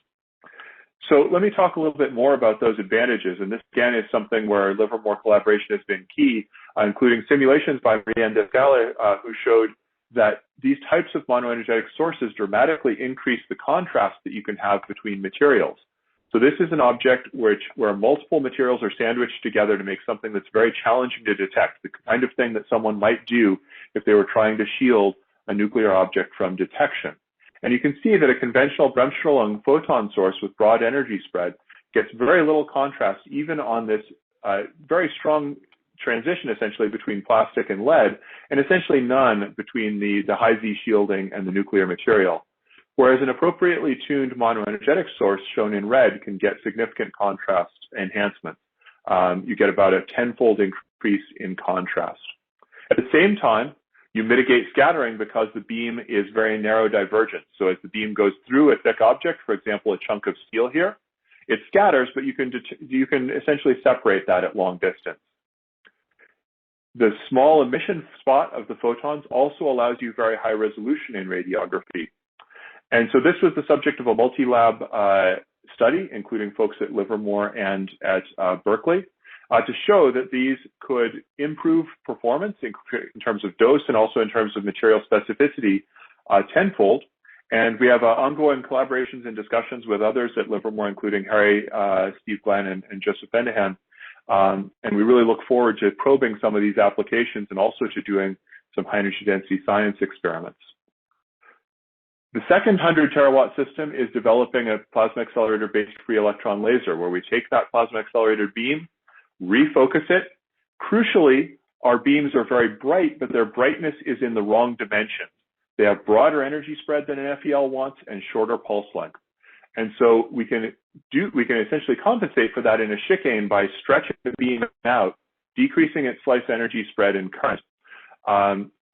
So let me talk a little bit more about those advantages. And this, again, is something where Livermore collaboration has been key, including simulations by Marianne Descales, who showed that these types of monoenergetic sources dramatically increase the contrast that you can have between materials. So this is an object where multiple materials are sandwiched together to make something that's very challenging to detect, the kind of thing that someone might do if they were trying to shield a nuclear object from detection. And you can see that a conventional Bremsstrahlung photon source with broad energy spread gets very little contrast even on this very strong transition essentially between plastic and lead, and essentially none between the high Z shielding and the nuclear material. Whereas an appropriately tuned monoenergetic source shown in red can get significant contrast enhancement. You get about a 10-fold increase in contrast. At the same time, you mitigate scattering because the beam is very narrow divergent. So as the beam goes through a thick object, for example, a chunk of steel here, it scatters, but you can essentially separate that at long distance. The small emission spot of the photons also allows you very high resolution in radiography. And so this was the subject of a multi-lab study, including folks at Livermore and at Berkeley, to show that these could improve performance in terms of dose and also in terms of material specificity tenfold. And we have ongoing collaborations and discussions with others at Livermore, including Harry, Steve Glenn, and Joseph Bendehan. And we really look forward to probing some of these applications and also to doing some high energy density science experiments. The second 100 terawatt system is developing a plasma accelerator based free electron laser, where we take that plasma accelerator beam, refocus it. Crucially, our beams are very bright, but their brightness is in the wrong dimension. They have broader energy spread than an FEL wants and shorter pulse length. And so we can essentially compensate for that in a chicane by stretching the beam out, decreasing its slice energy spread and current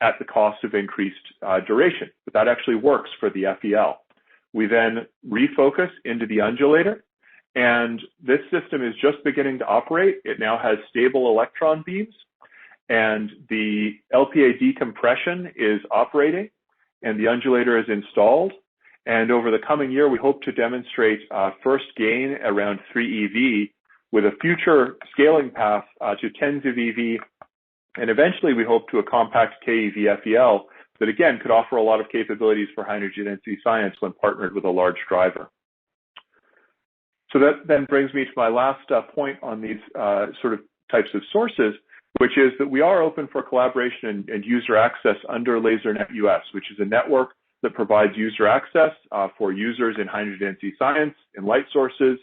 at the cost of increased duration. But that actually works for the FEL. We then refocus into the undulator, and this system is just beginning to operate. It now has stable electron beams, and the LPA decompression is operating, and the undulator is installed. And over the coming year, we hope to demonstrate first gain around 3 eV with a future scaling path to tens of eV. And eventually, we hope to a compact KeV FEL that, again, could offer a lot of capabilities for high energy density science when partnered with a large driver. So that then brings me to my last point on these sort of types of sources, which is that we are open for collaboration and user access under LaserNet US, which is a network that provides user access for users in high energy density science, in light sources,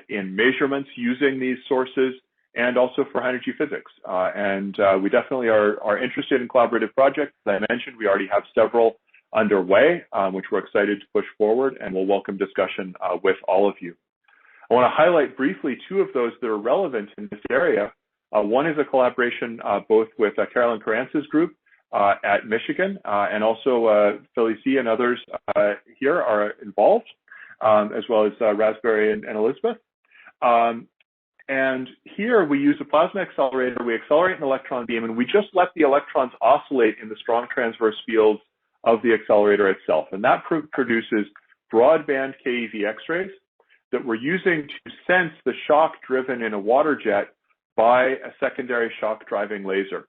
in measurements using these sources, and also for high energy physics. We definitely are interested in collaborative projects. As I mentioned, we already have several underway, which we're excited to push forward, and we'll welcome discussion with all of you. I want to highlight briefly 2 of those that are relevant in this area. One is a collaboration both with Carolyn Carance's group at Michigan, and also Philly C and others here are involved, as well as Raspberry and Elizabeth. And here we use a plasma accelerator, we accelerate an electron beam, and we just let the electrons oscillate in the strong transverse fields of the accelerator itself. And that produces broadband KeV X-rays that we're using to sense the shock driven in a water jet by a secondary shock driving laser.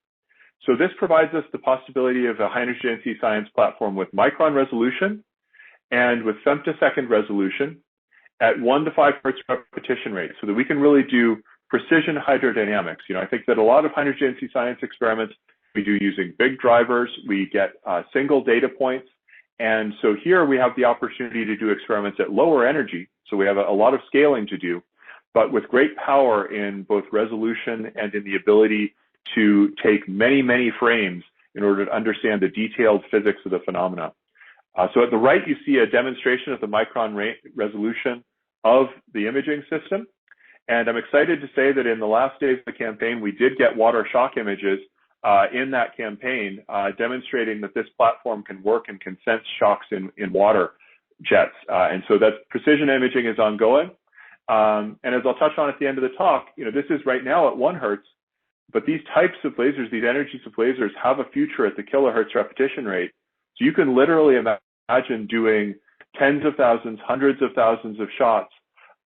So this provides us the possibility of a high energy density science platform with micron resolution and with femtosecond resolution at 1 to 5 hertz repetition rate, so that we can really do precision hydrodynamics. I think that a lot of high energy density science experiments we do using big drivers, we get single data points. And so here we have the opportunity to do experiments at lower energy. So we have a lot of scaling to do, but with great power in both resolution and in the ability to take many, many frames in order to understand the detailed physics of the phenomena. So at the right, you see a demonstration of the micron resolution of the imaging system. And I'm excited to say that in the last days of the campaign, we did get water shock images in that campaign, demonstrating that this platform can work and can sense shocks in water jets. And so that precision imaging is ongoing. And as I'll touch on at the end of the talk, this is right now at 1 hertz, but these types of lasers, these energies of lasers have a future at the kilohertz repetition rate. So you can literally imagine doing tens of thousands, hundreds of thousands of shots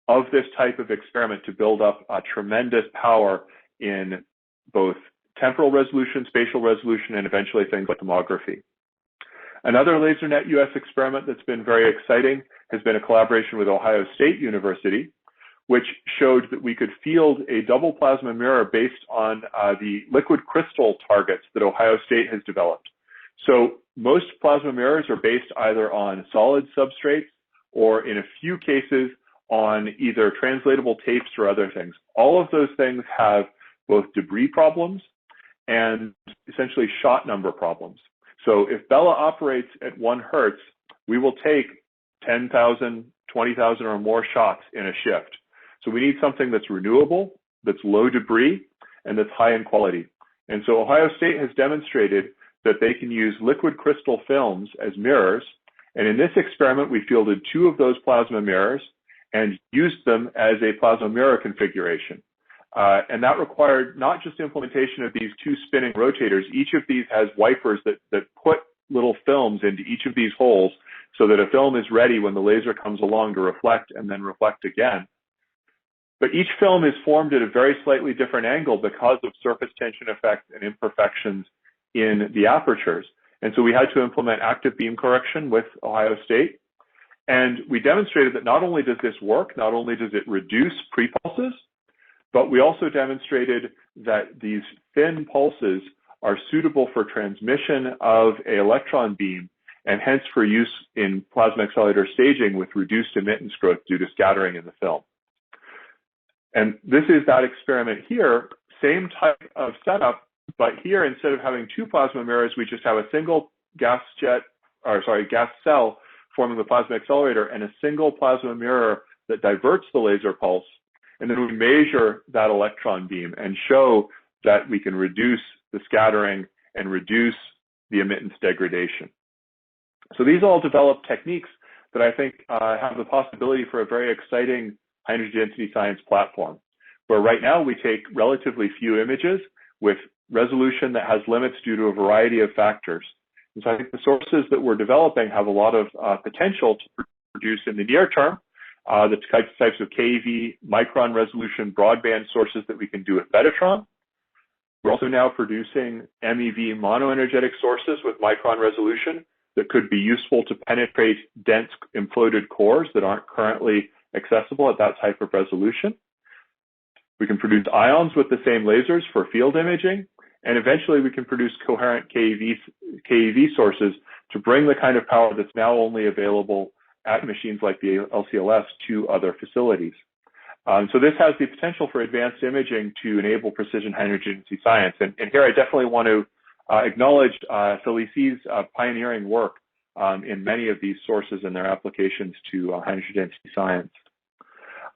of this type of experiment to build up a tremendous power in both temporal resolution, spatial resolution, and eventually things like tomography. Another LaserNet US experiment that's been very exciting has been a collaboration with Ohio State University, which showed that we could field a double plasma mirror based on the liquid crystal targets that Ohio State has developed. So most plasma mirrors are based either on solid substrates or, in a few cases, on either translatable tapes or other things. All of those things have both debris problems and essentially shot number problems. So if Bella operates at 1 hertz, we will take 10,000, 20,000 or more shots in a shift. So we need something that's renewable, that's low debris, and that's high in quality. And so Ohio State has demonstrated that they can use liquid crystal films as mirrors. And in this experiment, we fielded 2 of those plasma mirrors and used them as a plasma mirror configuration. And that required not just implementation of these 2 spinning rotators. Each of these has wipers that put little films into each of these holes so that a film is ready when the laser comes along to reflect and then reflect again. But each film is formed at a very slightly different angle because of surface tension effects and imperfections in the apertures. And so we had to implement active beam correction with Ohio State. And we demonstrated that not only does this work, not only does it reduce pre-pulses, but we also demonstrated that these thin pulses are suitable for transmission of an electron beam and hence for use in plasma accelerator staging with reduced emittance growth due to scattering in the film. And this is that experiment here, same type of setup, but here instead of having 2 plasma mirrors, we just have a single gas cell forming the plasma accelerator and a single plasma mirror that diverts the laser pulse. And then we measure that electron beam and show that we can reduce the scattering and reduce the emittance degradation. So these all develop techniques that I think have the possibility for a very exciting high energy density science platform, where right now we take relatively few images with resolution that has limits due to a variety of factors. And so I think the sources that we're developing have a lot of potential to produce in the near term, the types of KeV, micron resolution, broadband sources that we can do with Betatron. We're also now producing MEV monoenergetic sources with micron resolution that could be useful to penetrate dense imploded cores that aren't currently accessible at that type of resolution. We can produce ions with the same lasers for field imaging, and eventually we can produce coherent KeV sources to bring the kind of power that's now only available at machines like the LCLS to other facilities. So this has the potential for advanced imaging to enable precision high energy density science. And here I definitely want to acknowledge Felicie's pioneering work in many of these sources and their applications to high energy density science.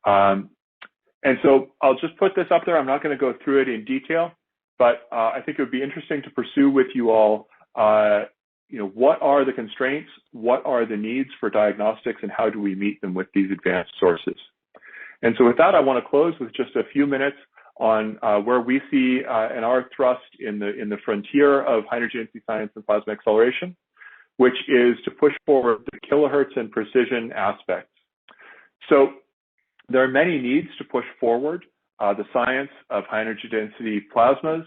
And so I'll just put this up there. I'm not going to go through it in detail, but I think it would be interesting to pursue with you all, what are the constraints, what are the needs for diagnostics, and how do we meet them with these advanced sources? And so with that, I want to close with just a few minutes on where we see and our thrust in the frontier of high energy density science and plasma acceleration, which is to push forward the kilohertz and precision aspects. So there are many needs to push forward the science of high energy density plasmas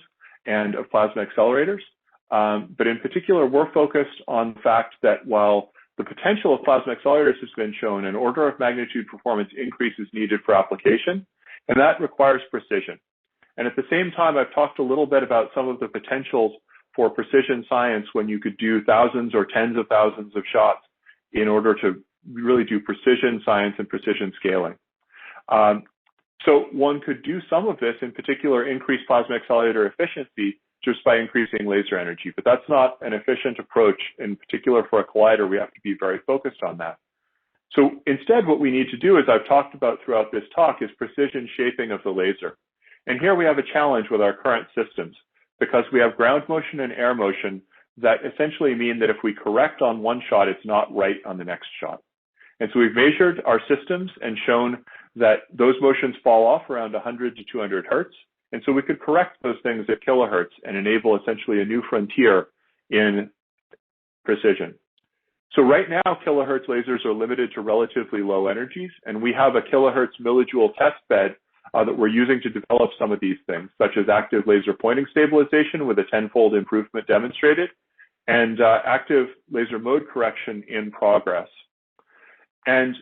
and of plasma accelerators. But in particular, we're focused on the fact that while the potential of plasma accelerators has been shown, an order of magnitude performance increase is needed for application, and that requires precision. And at the same time, I've talked a little bit about some of the potentials for precision science when you could do thousands or tens of thousands of shots in order to really do precision science and precision scaling. So one could do some of this, in particular, increase plasma accelerator efficiency just by increasing laser energy. But that's not an efficient approach. In particular, for a collider, we have to be very focused on that. So instead, what we need to do, as I've talked about throughout this talk, is precision shaping of the laser. And here we have a challenge with our current systems because we have ground motion and air motion that essentially mean that if we correct on one shot, it's not right on the next shot. And so we've measured our systems and shown that those motions fall off around 100 to 200 hertz. And so we could correct those things at kilohertz and enable essentially a new frontier in precision. So right now, kilohertz lasers are limited to relatively low energies, and we have a kilohertz millijoule test bed that we're using to develop some of these things, such as active laser pointing stabilization with a 10-fold improvement demonstrated, and active laser mode correction in progress. And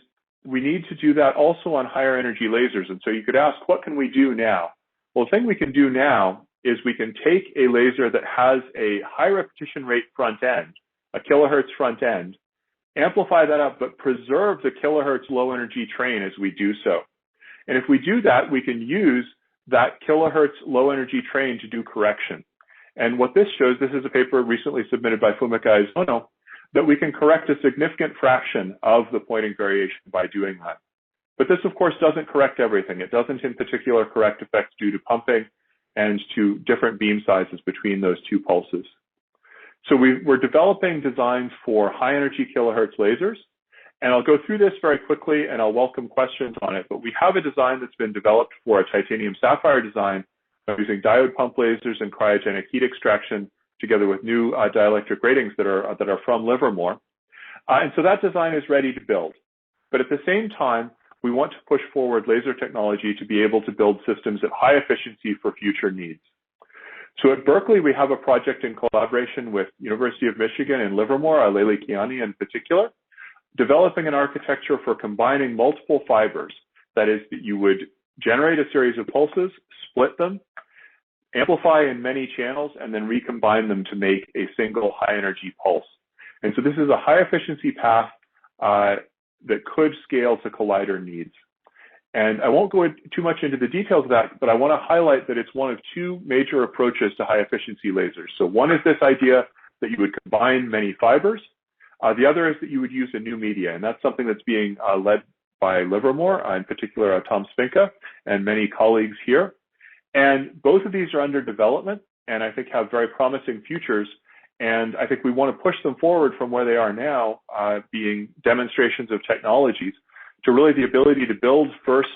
we need to do that also on higher energy lasers. And so you could ask, what can we do now? Well, the thing we can do now is we can take a laser that has a high repetition rate front end, a kilohertz front end, amplify that up, but preserve the kilohertz low energy train as we do so. And if we do that, we can use that kilohertz low energy train to do correction. And what this shows, this is a paper recently submitted by Fumika Izono, that we can correct a significant fraction of the Poynting variation by doing that. But this, of course, doesn't correct everything. It doesn't, in particular, correct effects due to pumping and to different beam sizes between those two pulses. So we're developing designs for high energy kilohertz lasers. And I'll go through this very quickly and I'll welcome questions on it. But we have a design that's been developed for a titanium sapphire design using diode pump lasers and cryogenic heat extraction together with new dielectric gratings that are from Livermore. And so that design is ready to build. But at the same time, we want to push forward laser technology to be able to build systems at high efficiency for future needs. So at Berkeley, we have a project in collaboration with University of Michigan and Livermore, Lele Kiani in particular, developing an architecture for combining multiple fibers. That is, that you would generate a series of pulses, split them, amplify in many channels, and then recombine them to make a single high energy pulse. And so this is a high efficiency path that could scale to collider needs. And I won't go too much into the details of that, but I want to highlight that it's one of two major approaches to high efficiency lasers. So one is this idea that you would combine many fibers. The other is that you would use a new media, and that's something that's being led by Livermore, in particular Tom Spinka and many colleagues here. And both of these are under development and I think have very promising futures. And I think we want to push them forward from where they are now, being demonstrations of technologies, to really the ability to build first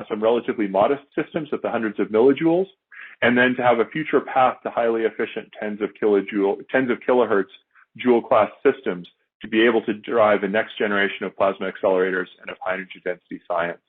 some relatively modest systems at the hundreds of millijoules, and then to have a future path to highly efficient tens of kilohertz joule class systems to be able to drive the next generation of plasma accelerators and of high energy density science.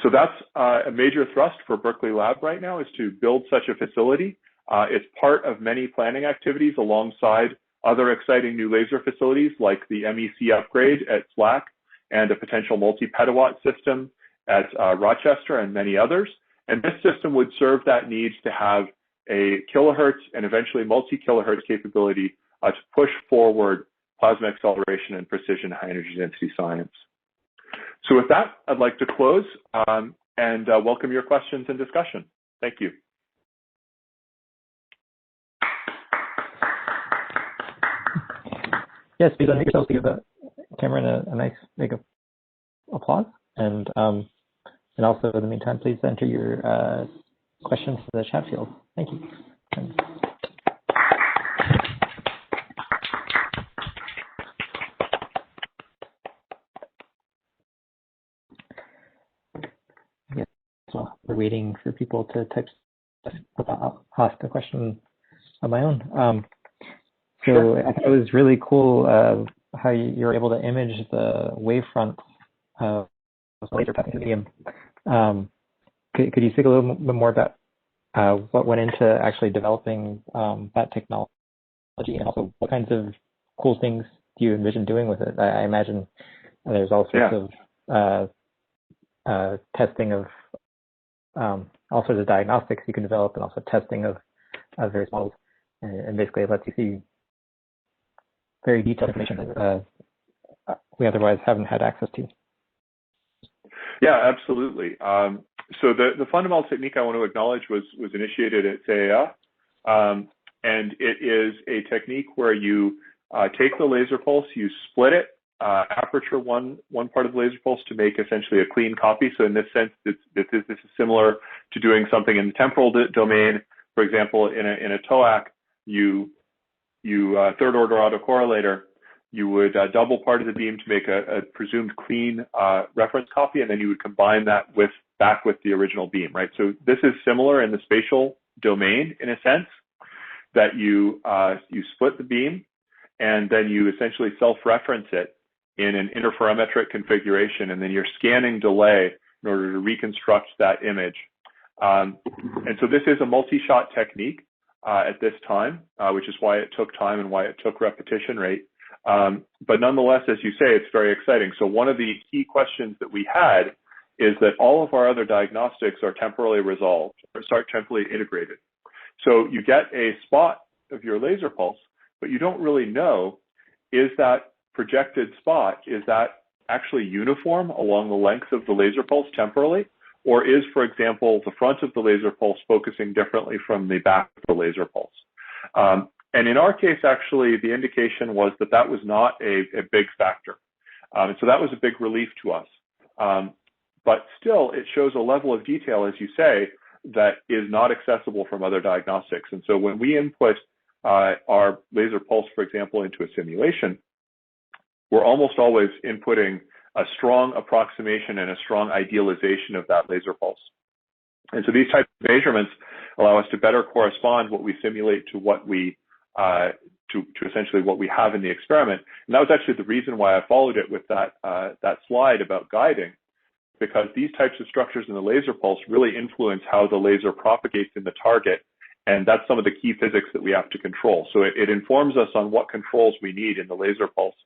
So that's a major thrust for Berkeley Lab right now, is to build such a facility. It's part of many planning activities alongside other exciting new laser facilities like the MEC upgrade at SLAC and a potential multi-petawatt system at Rochester and many others. And this system would serve that need to have a kilohertz and eventually multi-kilohertz capability to push forward plasma acceleration and precision high energy density science. So with that, I'd like to close and welcome your questions and discussion. Thank you. Yes, please unmute yourself to give Cameron a nice big applause. And also in the meantime, please enter your questions in the chat field. Thank you. Yes, well, we're waiting for people to type stuff. I'll ask a question of my own. So sure. I thought it was really cool how you were able to image the wavefront of the laser path medium. Could you speak a little bit more about what went into actually developing that technology, and also what kinds of cool things do you envision doing with it? I imagine there's all sorts of testing of all sorts of diagnostics you can develop, and also testing of various models, and basically it lets you see very detailed information that we otherwise haven't had access to. Yeah, absolutely. So the fundamental technique I want to acknowledge was initiated at CEA, and it is a technique where you take the laser pulse, you split it, aperture one part of the laser pulse to make essentially a clean copy. So in this sense, this is similar to doing something in the temporal domain. For example, in a TOAC, you third order autocorrelator, you would double part of the beam to make a presumed clean reference copy, and then you would combine that back with the original beam, right? So this is similar in the spatial domain in a sense, that you split the beam and then you essentially self-reference it in an interferometric configuration, and then you're scanning delay in order to reconstruct that image. And so this is a multi-shot technique at this time, which is why it took time and why it took repetition rate. But nonetheless, as you say, it's very exciting. So one of the key questions that we had is that all of our other diagnostics are temporally resolved, or start temporally integrated. So you get a spot of your laser pulse, but you don't really know, is that projected spot, is that actually uniform along the length of the laser pulse temporally? Or is, for example, the front of the laser pulse focusing differently from the back of the laser pulse? And in our case, actually, the indication was that that was not a big factor. So that was a big relief to us. But still, it shows a level of detail, as you say, that is not accessible from other diagnostics. And so when we input our laser pulse, for example, into a simulation, we're almost always inputting a strong approximation and a strong idealization of that laser pulse. And so these types of measurements allow us to better correspond what we simulate to what we to essentially what we have in the experiment. And that was actually the reason why I followed it with that slide about guiding, because these types of structures in the laser pulse really influence how the laser propagates in the target. And that's some of the key physics that we have to control. So it informs us on what controls we need in the laser pulse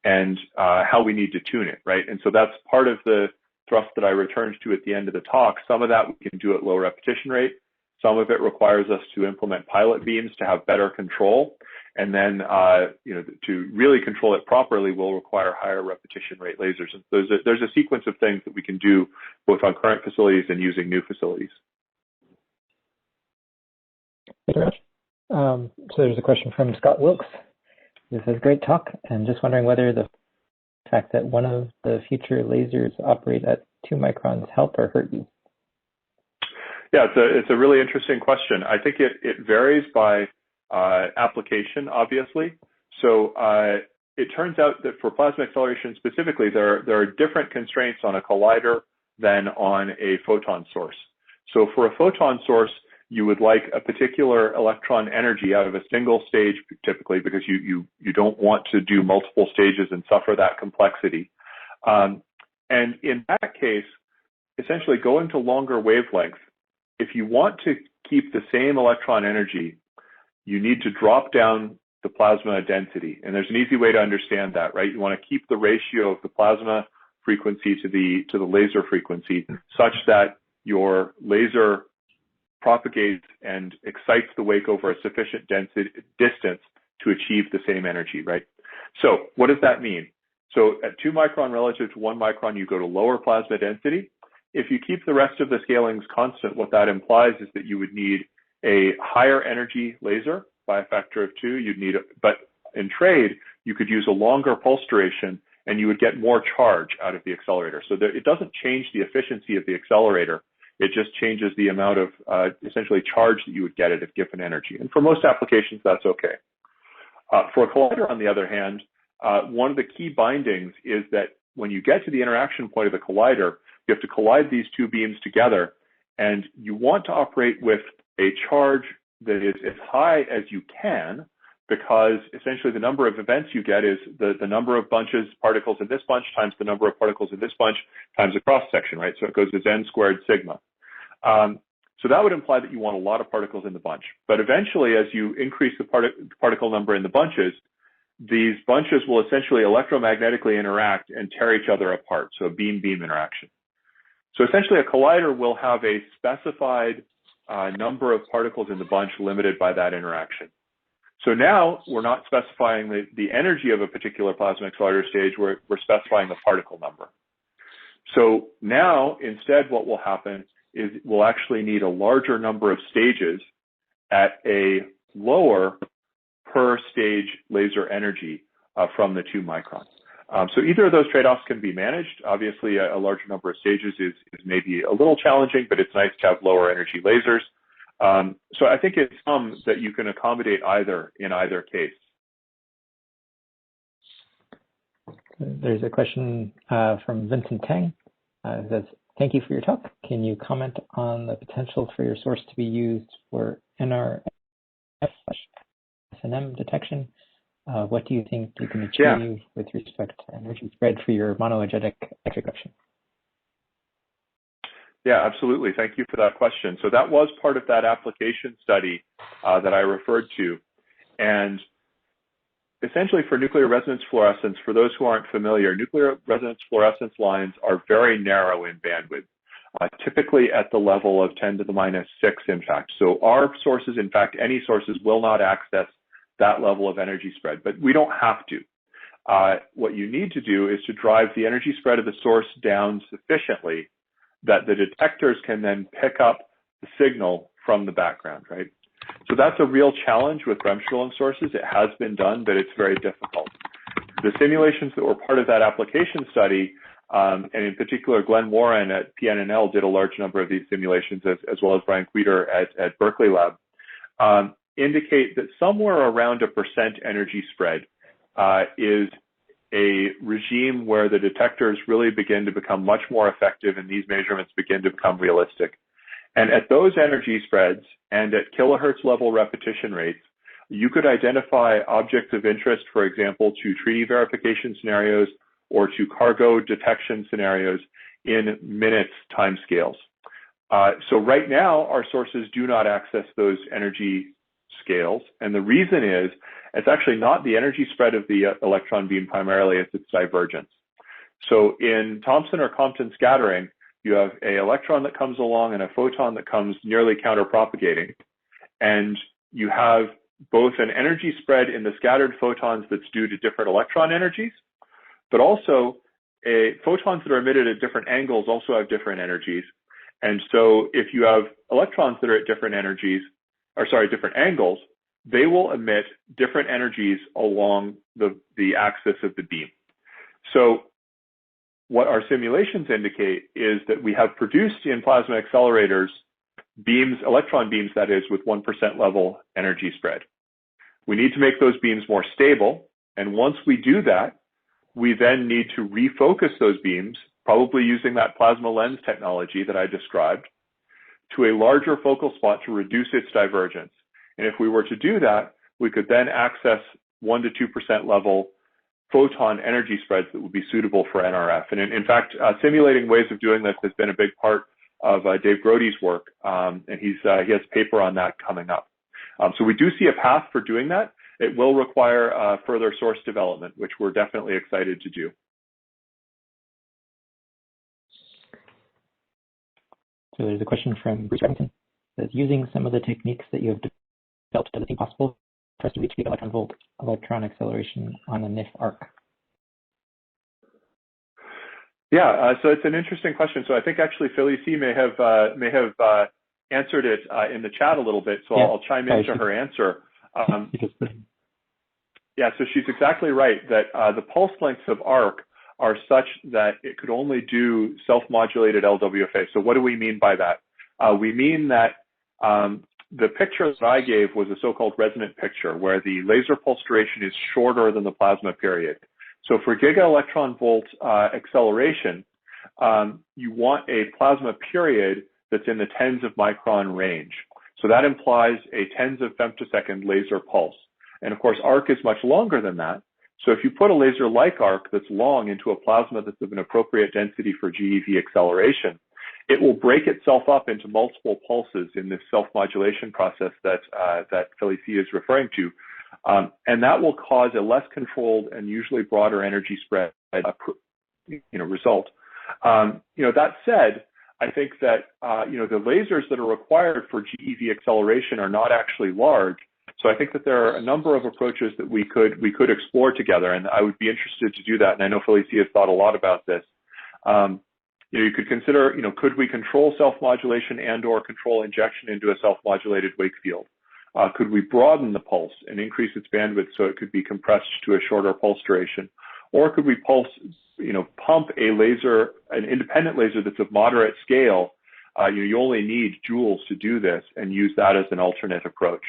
and how we need to tune it, right? And so that's part of the thrust that I returned to at the end of the talk. Some of that we can do at low repetition rate. Some of it requires us to implement pilot beams to have better control. And then, to really control it properly will require higher repetition rate lasers. And there's a sequence of things that we can do both on current facilities and using new facilities. Thank you very much. So there's a question from Scott Wilkes. This is a great talk, and just wondering whether the fact that one of the future lasers operate at 2 microns help or hurt you. Yeah, it's a really interesting question. I think it varies by application, obviously. So it turns out that for plasma acceleration specifically, there are different constraints on a collider than on a photon source. So for a photon source, you would like a particular electron energy out of a single stage, typically, because you don't want to do multiple stages and suffer that complexity. And in that case, essentially going to longer wavelengths, if you want to keep the same electron energy, you need to drop down the plasma density. And there's an easy way to understand that, right? You want to keep the ratio of the plasma frequency to the laser frequency such that your laser propagates and excites the wake over a sufficient distance to achieve the same energy, right? So what does that mean? So at 2 micron relative to 1 micron, you go to lower plasma density. If you keep the rest of the scalings constant, what that implies is that you would need a higher energy laser by a factor of 2. But in trade, you could use a longer pulse duration and you would get more charge out of the accelerator. So it doesn't change the efficiency of the accelerator. It just changes the amount of essentially charge that you would get at given energy. And for most applications, that's okay. For a collider, on the other hand, one of the key bindings is that when you get to the interaction point of the collider, you have to collide these two beams together, and you want to operate with a charge that is as high as you can, because essentially the number of events you get is the number of particles in this bunch times the number of particles in this bunch times the cross section, right? So it goes as n squared sigma. So that would imply that you want a lot of particles in the bunch. But eventually, as you increase the particle number in the bunches, these bunches will essentially electromagnetically interact and tear each other apart. So a beam-beam interaction. So essentially, a collider will have a specified number of particles in the bunch limited by that interaction. So now we're not specifying the energy of a particular plasma accelerator stage, we're specifying the particle number. So now, instead, what will happen is we'll actually need a larger number of stages at a lower per stage laser energy from the 2 microns. So either of those trade-offs can be managed. Obviously, a larger number of stages is maybe a little challenging, but it's nice to have lower energy lasers. So I think it's that you can accommodate either in either case. There's a question from Vincent Tang. It says, thank you for your talk. Can you comment on the potential for your source to be used for NRF SNM detection? What do you think you can achieve with respect to energy spread for your monoenergetic reduction? Yeah, absolutely. Thank you for that question. So that was part of that application study that I referred to. And essentially for nuclear resonance fluorescence, for those who aren't familiar, nuclear resonance fluorescence lines are very narrow in bandwidth, typically at the level of 10 to the minus 6, in fact. So our sources, in fact, any sources will not access that level of energy spread, but we don't have to. What you need to do is to drive the energy spread of the source down sufficiently that the detectors can then pick up the signal from the background, right? So that's a real challenge with bremsstrahlung sources. It has been done, but it's very difficult. The simulations that were part of that application study, and in particular, Glenn Warren at PNNL did a large number of these simulations, as well as Brian Queter at Berkeley Lab, indicate that somewhere around 1% energy spread is a regime where the detectors really begin to become much more effective and these measurements begin to become realistic. And at those energy spreads and at kilohertz level repetition rates, you could identify objects of interest, for example, to treaty verification scenarios or to cargo detection scenarios in minutes timescales. So right now, our sources do not access those energy scales. And the reason is, it's actually not the energy spread of the electron beam primarily, it's its divergence. So in Thomson or Compton scattering, you have an electron that comes along and a photon that comes nearly counterpropagating. And you have both an energy spread in the scattered photons that's due to different electron energies, but also photons that are emitted at different angles also have different energies. And so if you have electrons that are at different energies, different angles, they will emit different energies along the axis of the beam. So what our simulations indicate is that we have produced in plasma accelerators beams, electron beams, that is, with 1% level energy spread. We need to make those beams more stable. And once we do that, we then need to refocus those beams, probably using that plasma lens technology that I described, to a larger focal spot to reduce its divergence. And if we were to do that, we could then access 1 to 2% level photon energy spreads that would be suitable for NRF. And in fact, simulating ways of doing this has been a big part of Dave Grody's work, and he has a paper on that coming up. So we do see a path for doing that. It will require further source development, which we're definitely excited to do. So there's a question from Bruce Remington. It says, using some of the techniques that you have developed, does it seem possible for us to reach the electron volt electron acceleration on a NIF arc? Yeah, so it's an interesting question. So I think actually Philly C may have answered it in the chat a little bit. So yeah, I'll chime into her answer. Yeah, so she's exactly right that the pulse lengths of arc are such that it could only do self-modulated LWFA. So what do we mean by that? We mean that the picture that I gave was a so-called resonant picture where the laser pulse duration is shorter than the plasma period. So for giga-electron volt acceleration, you want a plasma period that's in the tens of micron range. So that implies a tens of femtosecond laser pulse. And of course, arc is much longer than that. So if you put a laser like arc that's long into a plasma that's of an appropriate density for GeV acceleration, it will break itself up into multiple pulses in this self-modulation process that Philly C is referring to. And that will cause a less controlled and usually broader energy spread result. That said, I think that the lasers that are required for GeV acceleration are not actually large. So I think that there are a number of approaches that we could explore together, and I would be interested to do that. And I know Philly C has thought a lot about this. You could consider, could we control self-modulation and/or control injection into a self-modulated wake field? Could we broaden the pulse and increase its bandwidth so it could be compressed to a shorter pulse duration? Or could we pump a laser, an independent laser that's of moderate scale? You only need joules to do this and use that as an alternate approach.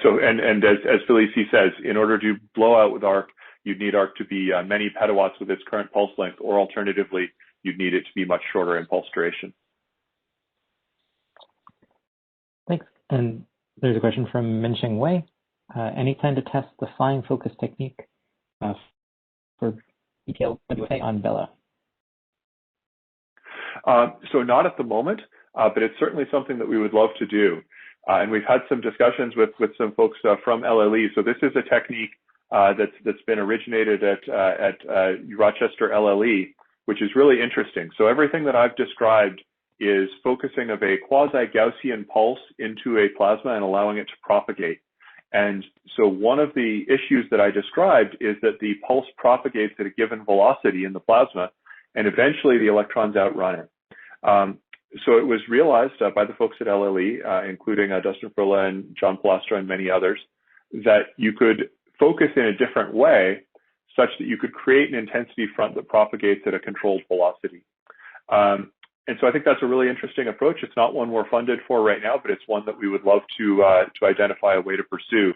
So as Philly C says, in order to blow out with arc, you'd need arc to be many petawatts with its current pulse length, or alternatively, you'd need it to be much shorter in pulse duration. Thanks. And there's a question from Minxing Wei. Any plan to test the flying focus technique for ETL WFA on Bella? So not at the moment, but it's certainly something that we would love to do. And we've had some discussions with some folks from LLE. So this is a technique that's been originated at Rochester LLE, which is really interesting. So everything that I've described is focusing of a quasi-Gaussian pulse into a plasma and allowing it to propagate. And so one of the issues that I described is that the pulse propagates at a given velocity in the plasma, and eventually the electrons outrun it. So it was realized by the folks at LLE, including Dustin Frilla and John Pilastra and many others, that you could focus in a different way such that you could create an intensity front that propagates at a controlled velocity. And so I think that's a really interesting approach. It's not one we're funded for right now, but it's one that we would love to identify a way to pursue.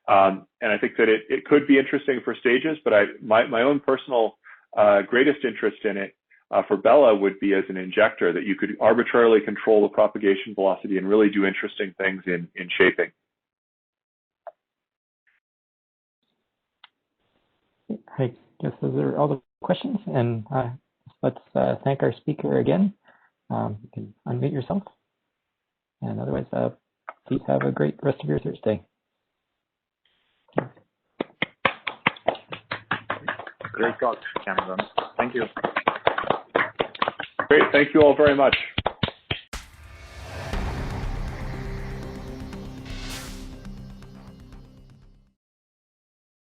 And I think that it could be interesting for stages, but my own personal greatest interest in it for Bella would be as an injector, that you could arbitrarily control the propagation velocity and really do interesting things in shaping. I guess those are all the questions, and let's thank our speaker again. You can unmute yourself, and otherwise, please have a great rest of your Thursday. Great talk, Cameron. Thank you. Great. Thank you all very much.